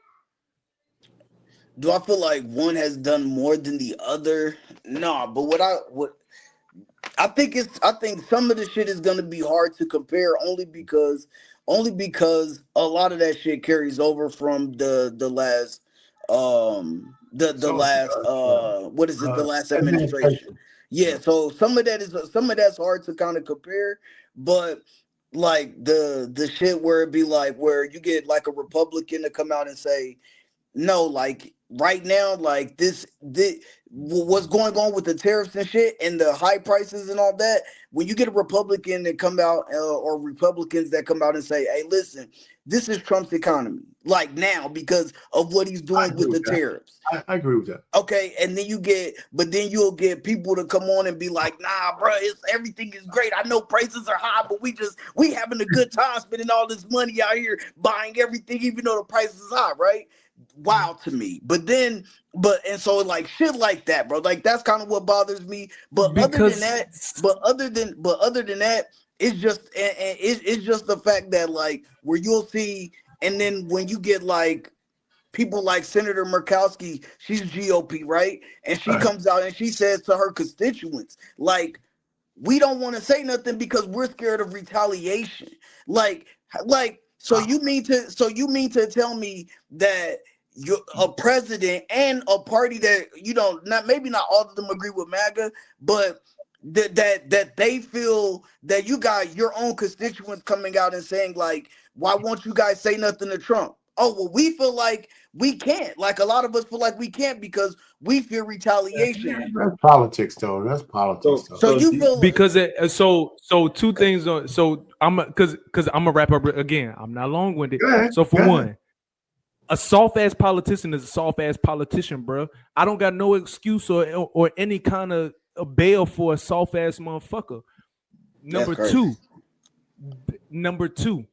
Do I feel like one has done more than the other? No, but I think some of the shit is gonna be hard to compare only because a lot of that shit carries over from the last last administration. Yeah, so some of that's hard to kind of compare, but like the shit where it be like where you get like a Republican to come out and say, no, like right now, like this what's going on with the tariffs and shit and the high prices and all that. When you get a Republican that come out or Republicans that come out and say, hey, listen, this is Trump's economy, like now because of what he's doing with the tariffs. I agree with that. Okay, and then you'll get people to come on and be like, nah, bro, everything is great. I know prices are high, but we having a good time spending all this money out here buying everything, even though the price is high, right? Wow to me. And so like shit like that, bro. Like that's kind of what bothers me. But other than that, it's just the fact that like where you'll see, and then when you get like people like Senator Murkowski, she's GOP, right? And she comes out and she says to her constituents, like, we don't want to say nothing because we're scared of retaliation. So you mean to tell me that you're a president and a party that maybe not all of them agree with MAGA, but that they feel that you got your own constituents coming out and saying like, why won't you guys say nothing to Trump? oh, well, we feel like we can't. Like a lot of us feel like we can't because we fear retaliation. That's politics, though. That's politics. So you feel because so two things on. So I'm because I'm gonna wrap up again. I'm not long winded. So for one, a soft ass politician is a soft ass politician, bro. I don't got no excuse or any kind of a bail for a soft ass motherfucker. Number two,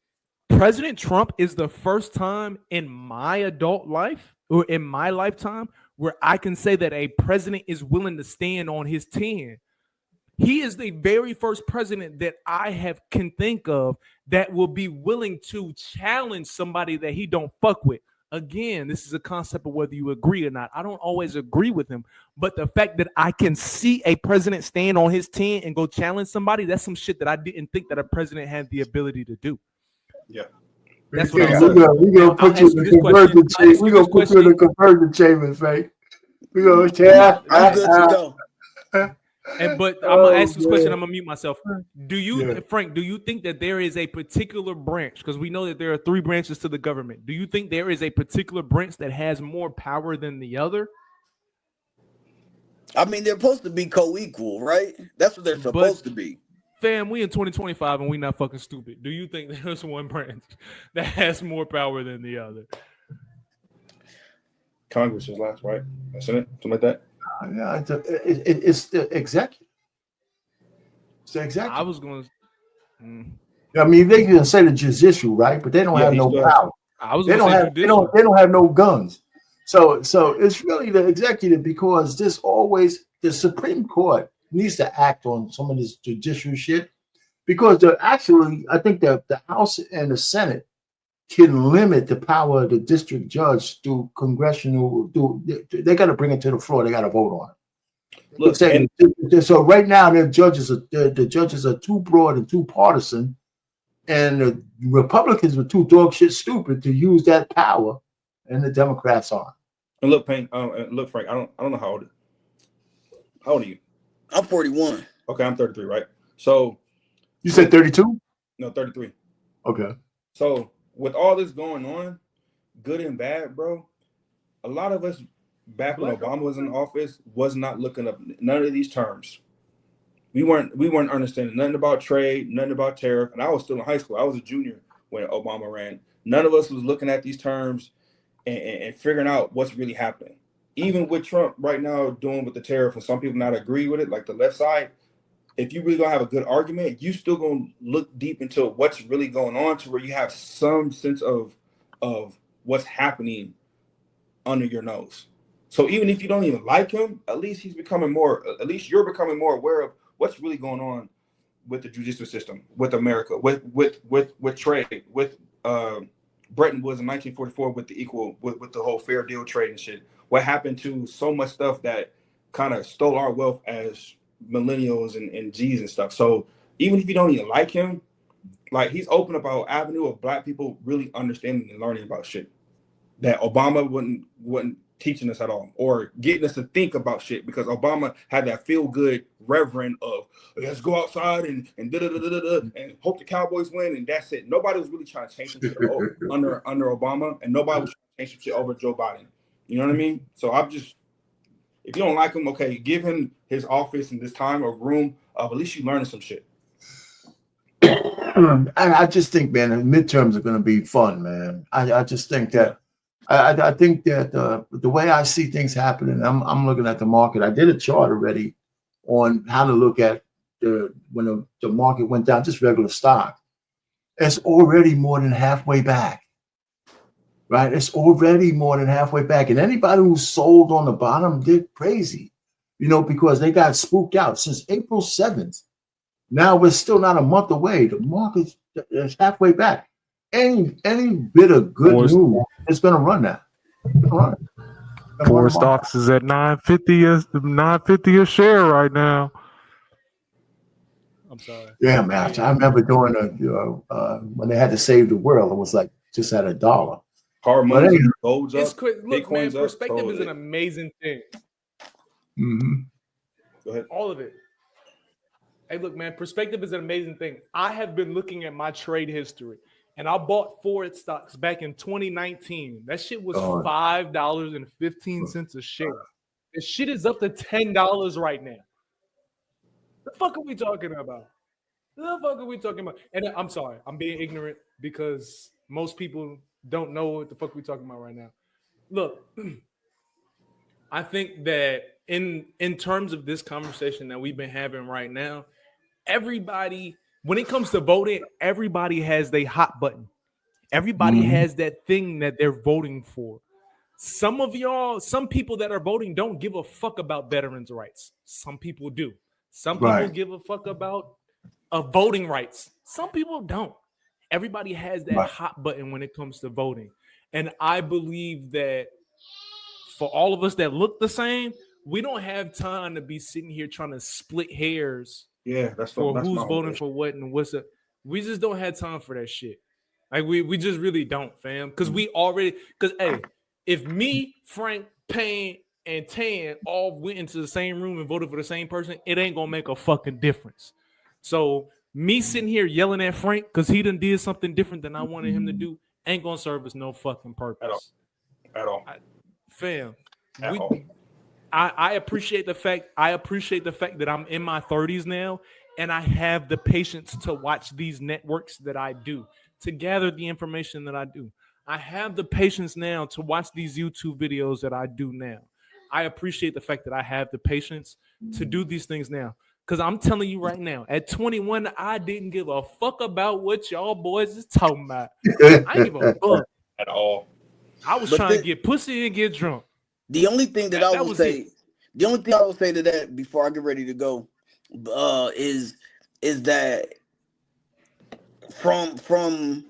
President Trump is the first time in my adult life or in my lifetime where I can say that a president is willing to stand on his 10. He is the very first president that I can think of that will be willing to challenge somebody that he don't fuck with. Again, this is a concept of whether you agree or not. I don't always agree with him, but the fact that I can see a president stand on his 10 and go challenge somebody, that's some shit that I didn't think that a president had the ability to do. Yeah. That's what I'm saying. We're going to put you in the conversion chamber. We're going to put you in the conversion chamber, Frank. We're going to I'm good to go. But I'm gonna ask this question. I'm gonna mute myself. Do you, Frank? Do you think that there is a particular branch? Because we know that there are 3 branches to the government. Do you think there is a particular branch that has more power than the other? I mean, they're supposed to be co-equal, right? That's what they're supposed to be. Fam, we in 2025 and we not fucking stupid. Do you think there's one branch that has more power than the other? Congress is last, right? Senate, something like that. Yeah, it's the executive. It's the executive. I was going to. I mean, they can say the judicial, right? But they don't have no power. They don't have no guns. So it's really the executive, because the Supreme Court needs to act on some of this judicial shit, because I think the House and the Senate can limit the power of the district judge through congressional. They got to bring it to the floor. They got to vote on it. Look, so right now the judges are too broad and too partisan, and the Republicans were too dog shit stupid to use that power, and the Democrats aren't. And look, Payne, look, Frank, I don't know how old. How old are you? I'm 41. Okay, I'm 33, right? So you said 32? No, 33. Okay. So with all this going on, good and bad, bro, a lot of us back when Obama was in office was not looking up none of these terms. We weren't understanding nothing about trade, nothing about tariff. And I was still in high school. I was a junior when Obama ran. None of us was looking at these terms and figuring out what's really happening. Even with Trump right now doing with the tariff, and some people not agree with it, like the left side, if you really gonna have a good argument, you still gonna look deep into what's really going on to where you have some sense of what's happening under your nose. So even if you don't even like him, at least you're becoming more aware of what's really going on with the judicial system, with America, with trade, with Bretton Woods in 1944 with the whole fair deal trade and shit. What happened to so much stuff that kind of stole our wealth as millennials and G's and stuff. So even if you don't even like him, like he's opened up an avenue of Black people really understanding and learning about shit that Obama wasn't teaching us at all, or getting us to think about shit, because Obama had that feel good reverend of let's go outside and and hope the Cowboys win, and that's it. Nobody was really trying to change some shit under Obama, and nobody was trying to change some shit over Joe Biden. You know what I mean? So if you don't like him, okay, give him his office and this time or room of at least you learning some shit. I just think, man, the midterms are going to be fun, man. I just think that. I think that the way I see things happening, I'm looking at the market. I did a chart already on how to look at when the market went down, just regular stock. It's already more than halfway back, right? It's already more than halfway back. And anybody who sold on the bottom did crazy, because they got spooked out since April 7th. Now we're still not a month away. The market is halfway back. Any bit of good news is going to run now. Four stocks is at $9.50 a share right now. I'm sorry. Yeah, man. I remember doing when they had to save the world. It was like just at $1. Hard money, gold's up. Look, man, perspective is an amazing thing. Mm-hmm. Go ahead. All of it. Hey, look, man, perspective is an amazing thing. I have been looking at my trade history, and I bought Ford stocks back in 2019. That shit was $5.15 a share. The shit is up to $10 right now. The fuck are we talking about? The fuck are we talking about? And I'm sorry, I'm being ignorant because most people don't know what the fuck we talking about right now. Look, I think that in terms of this conversation that we've been having right now, everybody, when it comes to voting, everybody has their hot button. Everybody has that thing that they're voting for. Some people that are voting don't give a fuck about veterans' rights. Some people do. Some people give a fuck about voting rights. Some people don't. Everybody has that hot button when it comes to voting. And I believe that for all of us that look the same, we don't have time to be sitting here trying to split hairs who's voting for what and what's up. We just don't have time for that shit. Like we just really don't, fam. Because hey, if me, Frank, Payne, and Tan all went into the same room and voted for the same person, it ain't gonna make a fucking difference. So me sitting here yelling at Frank because he done did something different than I wanted him to do ain't gonna serve us no fucking purpose. At all. Fam. I appreciate the fact that I'm in my 30s now and I have the patience to watch these networks that I do, to gather the information that I do. I have the patience now to watch these YouTube videos that I do now. I appreciate the fact that I have the patience to do these things now. Because I'm telling you right now, at 21, I didn't give a fuck about what y'all boys is talking about. I didn't give a fuck at all. I was trying to get pussy and get drunk. The only thing that I will say to that before I get ready to go, is that from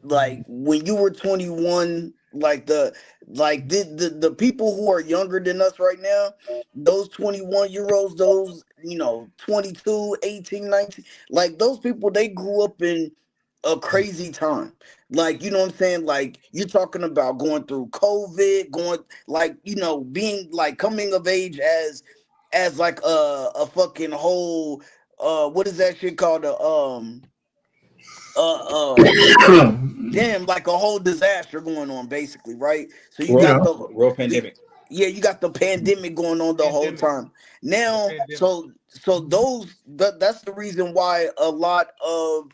like when you were 21, like the people who are younger than us right now, those 21-year-olds, those 22, 18, 19, like those people, they grew up in a crazy time. Like, you know what I'm saying? Like, you're talking about going through COVID, being like coming of age as like a fucking whole what is that shit called? Damn, like a whole disaster going on, basically, right? So you got the world pandemic. You got the pandemic going on the whole time. Now, so that's the reason why a lot of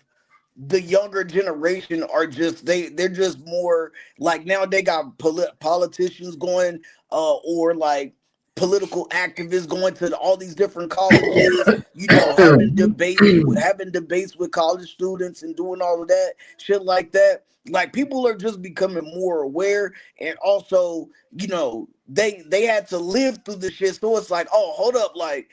the younger generation are just they're just more like, now they got politicians going or like political activists going to all these different colleges, having debates with college students and doing all of that shit like that. Like, people are just becoming more aware, and also, they had to live through the shit. So it's like, oh, hold up, like,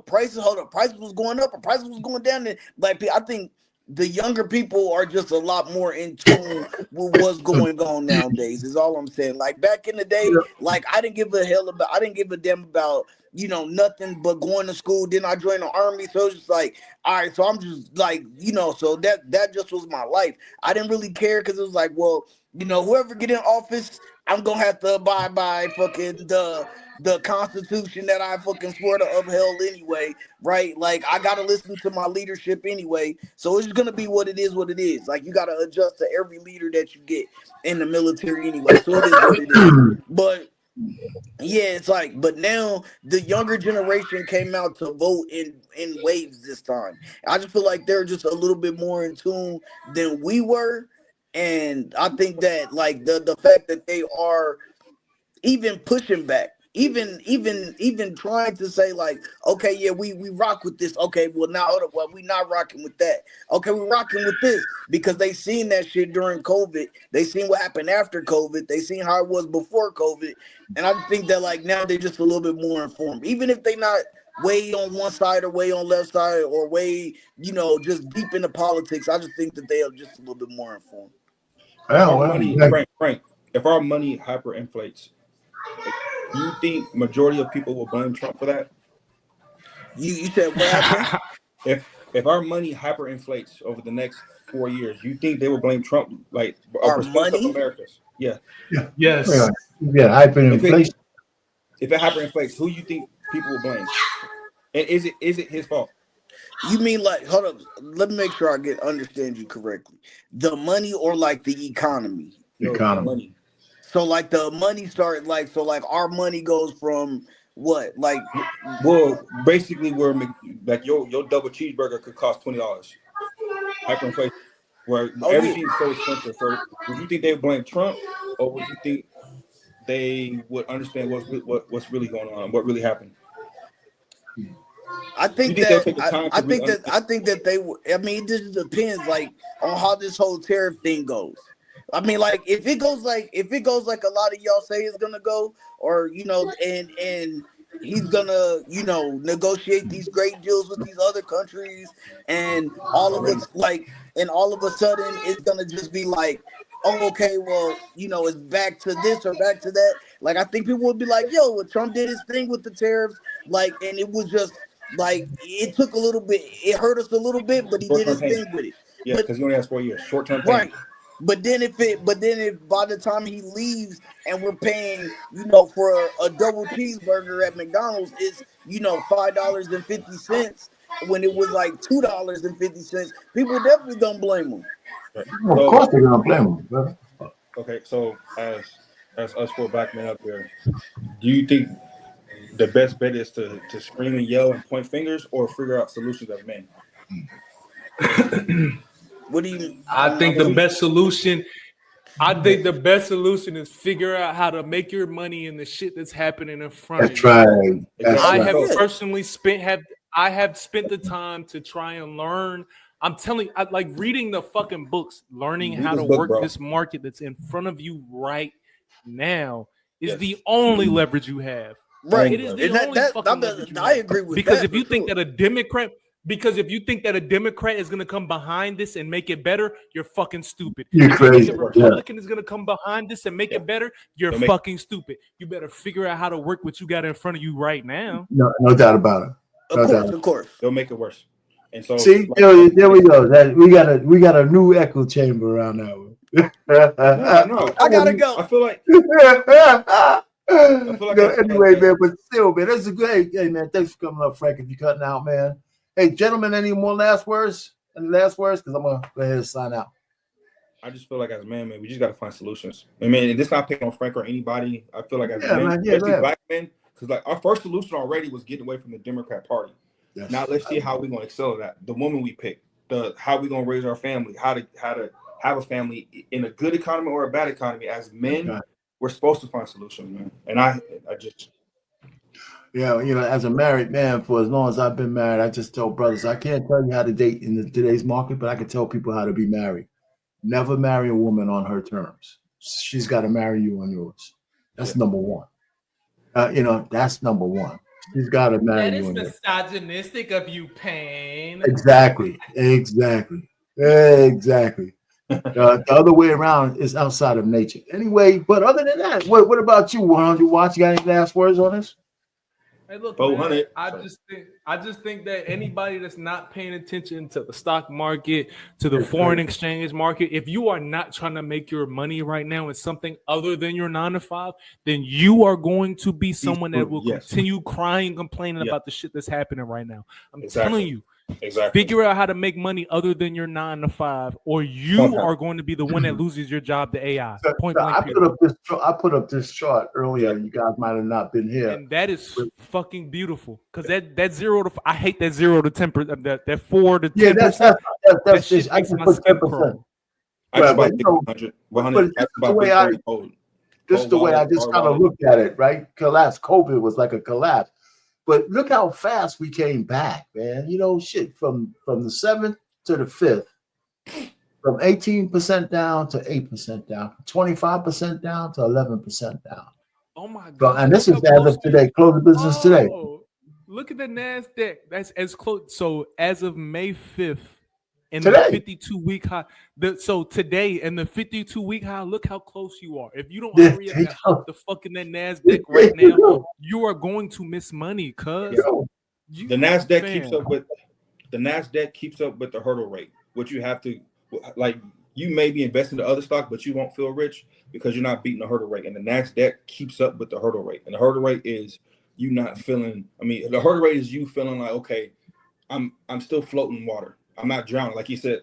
prices was going up or prices was going down. And like, I think the younger people are just a lot more in tune with what's going on nowadays, is all I'm saying. Like, back in the day, like, I didn't give a damn about, nothing but going to school. Then I joined the army. So it's just like, all right, so I'm just like, so that just was my life. I didn't really care, because it was like, well, whoever get in office, I'm going to have to abide by fucking the Constitution that I fucking swore to upheld anyway, right? Like, I gotta listen to my leadership anyway, so it's gonna be what it is. Like, you gotta adjust to every leader that you get in the military anyway, so it is what it is. But yeah, it's like, but now the younger generation came out to vote in waves this time. I just feel like they're just a little bit more in tune than we were, and I think that, like, the fact that they are even pushing back, even trying to say, like, okay, yeah, we rock with this. Okay, well, now hold up, well, we not rocking with that. Okay, we're rocking with this, because they seen that shit during COVID. They seen what happened after COVID. They seen how it was before COVID. And I think that, like, now they're just a little bit more informed, even if they not way on one side or way on left side or way, just deep into politics. I just think that they are just a little bit more informed. Frank, if our money hyperinflates, do you think majority of people will blame Trump for that? You said what happened? If our money hyperinflates over the next 4 years, you think they will blame Trump, like our money? Of Americans? Yeah. Yes. Yeah, hyperinflation. If it hyperinflates, who you think people will blame? And is it his fault? You mean like, hold up, let me make sure I understand you correctly. The money or like the economy? The money. So like the money start like, so like our money goes from what? Like, well, basically where like your double cheeseburger could cost $20. Hyperinflation, where everything's so expensive. So would you think they would blame Trump, or would you think they would understand what's really going on, what really happened? I think that they. I mean, this depends like on how this whole tariff thing goes. I mean, like if it goes like a lot of y'all say it's gonna go, or and he's gonna negotiate these great deals with these other countries, and all of a sudden it's gonna just be like, oh, okay, well, it's back to this or back to that. Like I think people would be like, yo, well, Trump did his thing with the tariffs, like, and it was just. Like it took a little bit, it hurt us a little bit, but he did his thing with it. Yeah, because he only has 4 years, short-term right. But then if by the time he leaves and we're paying, for a double cheeseburger at McDonald's, it's $5.50 when it was like $2.50, people definitely gonna blame him. Well, of course they're gonna blame him, brother. Okay, so as us four black men up here, do you think the best bet is to scream and yell and point fingers, or figure out solutions as men? What do you? I think the best solution is figure out how to make your money in the shit that's happening in front of you. Right. I have personally spent the time to try and learn. I'm telling you, like reading the fucking books, learning how to work this market that's in front of you right now is the only leverage you have. Right. It is the only fucking leverage. I agree with because that. If you think that a Democrat is going to come behind this and make it better, you're fucking stupid. You're crazy. If you think a Republican is going to come behind this and make it better, you're fucking stupid. You better figure out how to work what you got in front of you right now. No doubt about it. Of course. They'll make it worse. And so see, there we go. We got a new echo chamber around that one. No, I gotta go. I feel like anyway, man, but still, man, that's a great. Hey, man, thanks for coming up, Frank. If you're cutting out, man. Hey, gentlemen, any more last words? Any last words? Because I'm gonna go ahead and sign out. I just feel like as man, we just gotta find solutions. I mean, this not picking on Frank or anybody. I feel like as men, especially black men, because like our first solution already was getting away from the Democrat Party. Yes. Now let's see how we're gonna excel at that. The woman we pick, how we gonna raise our family, how to have a family in a good economy or a bad economy. As men, we're supposed to find solutions, man. And I just. Yeah, as a married man, for as long as I've been married, I just tell brothers, I can't tell you how to date in today's market, but I can tell people how to be married. Never marry a woman on her terms. She's got to marry you on yours. That's number one. That's number one. She's got to marry you on yours. That is misogynistic of you, Payne. Exactly. The other way around is outside of nature. Anyway, but other than that, what about you, 100 Watts? You got any last words on this? Hey, look, man, I just think that anybody that's not paying attention to the stock market, to the foreign exchange market, if you are not trying to make your money right now in something other than your 9 to 5, then you are going to be someone that will continue crying, complaining about the shit that's happening right now. I'm telling you. Exactly. Figure out how to make money other than your 9 to 5, or you are going to be the one that loses your job to AI. Point blank. I put up this chart earlier. You guys might have not been here, and that is fucking beautiful. Because that 0 to I hate that 0 to 10%. That 4 to 10%. Yeah, that's that shit makes my skin crawl. But this is the way I just kind of looked at it. Right, collapse. COVID was like a collapse. But look how fast we came back, man. Shit, from the 7th to the 5th, from 18% down to 8% down, 25% down to 11% down. Oh my God! And this is as of today, close of business today. Look at the NASDAQ. That's as close. So as of May 5th, and today. The 52-week high. So today and the 52-week high, look how close you are. If you don't hurry up the fucking that NASDAQ right now, you are going to miss money, cuz. The NASDAQ keeps up with the hurdle rate. What you have to, like, you may be investing in other stock, but you won't feel rich because you're not beating the hurdle rate. And the NASDAQ keeps up with the hurdle rate. And the hurdle rate is you not feeling, the hurdle rate is you feeling like, okay, I'm still floating in water. I'm not drowning. Like he said,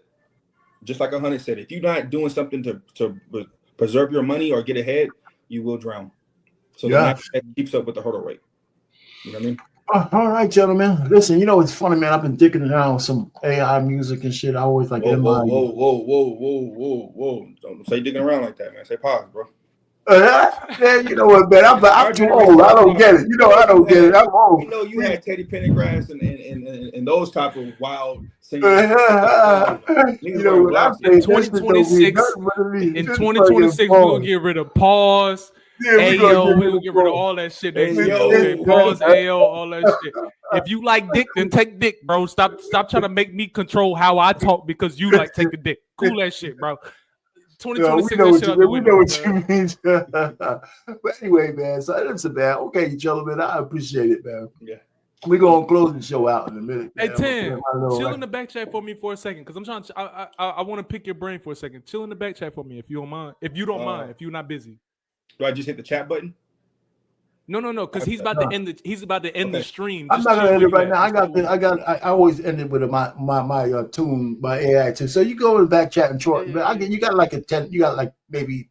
just like 100 said, if you're not doing something to preserve your money or get ahead, you will drown. So that keeps up with the hurdle rate. You know what I mean? All right, gentlemen. Listen, it's funny, man. I've been digging around some AI music and shit. I always like whoa. Don't say digging around like that, man. Say pause, bro. Man, you know what, man? I'm too old. I don't get it. I don't get it. I'm old. You had Teddy Pendergrass and those type of wild singers. In 2026, we're gonna get rid of pause. Ayo, we're gonna get rid of all that shit. Pause, Ayo, all that shit. If you like dick, then take dick, bro. Stop trying to make me control how I talk because you like take the dick. Cool that shit, bro. 2026. We know what you mean. But anyway, man. So that's a bad. Okay, gentlemen, I appreciate it, man. Yeah. We're gonna close the show out in a minute. Hey, Tim, chill in the back chat for me for a second, because I'm trying to. I want to pick your brain for a second. Chill in the back chat for me if you don't mind. If you're not busy. Do I just hit the chat button? No, because he's about to end the. He's about to end the stream. I'm not gonna end it right now. I always end it with my tune by AI too. So you go in the back chat and short. Yeah. You got like maybe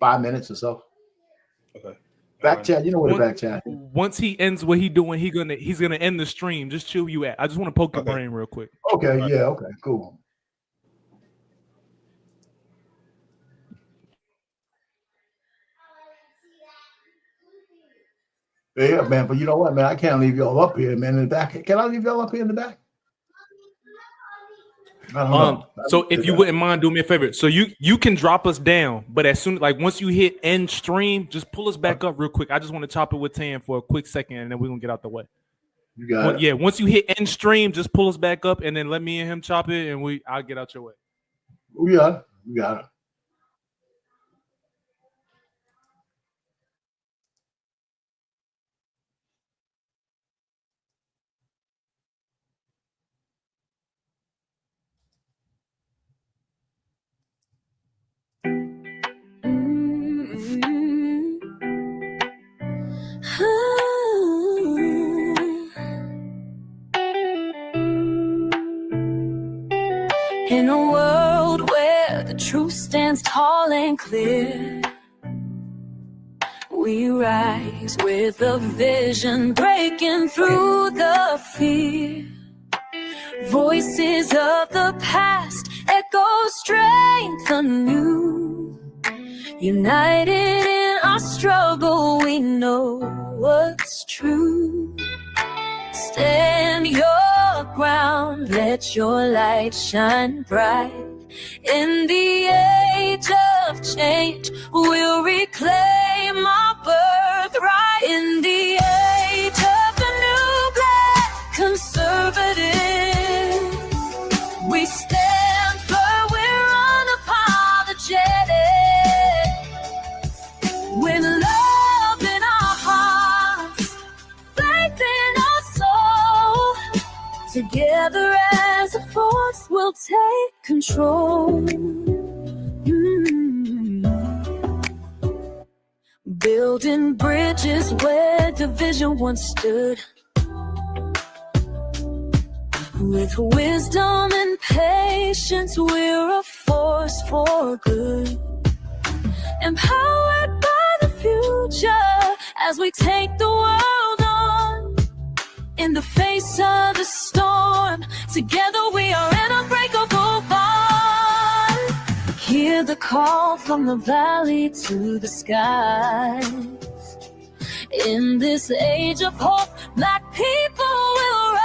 5 minutes or so. Okay. Back chat. You know what a back chat is. Once he ends what he's doing, he's gonna end the stream. Just chill you at. I just want to poke your brain real quick. Okay. Yeah. Okay. Cool. Yeah, man, but you know what, man? I can't leave y'all up here, man, in the back. Can I leave y'all up here in the back? I don't know. So if you wouldn't mind doing me a favor, so you can drop us down, but once you hit end stream, just pull us back up real quick. I just want to chop it with Tam for a quick second, and then we're gonna get out the way. You got it. Yeah, once you hit end stream, just pull us back up, and then let me and him chop it, and I'll get out your way. Yeah, you got it. In a world where the truth stands tall and clear, we rise with a vision breaking through the fear. Voices of the past echo strength anew. United in our struggle, we know what's true. Stand your ground, let your light shine bright. In the age of change, we'll reclaim our birthright. In the age of the new black conservative, we stand firm, we're unapologetic. With love in our hearts, faith in our soul, together as a force, we'll take control. Building bridges where division once stood. With wisdom and patience, we're a force for good. Empowered by the future as we take the world on. In the face of the storm, together we are an unbreakable bond. Hear the call from the valley to the skies. In this age of hope, black people will rise.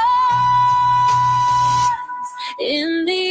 In the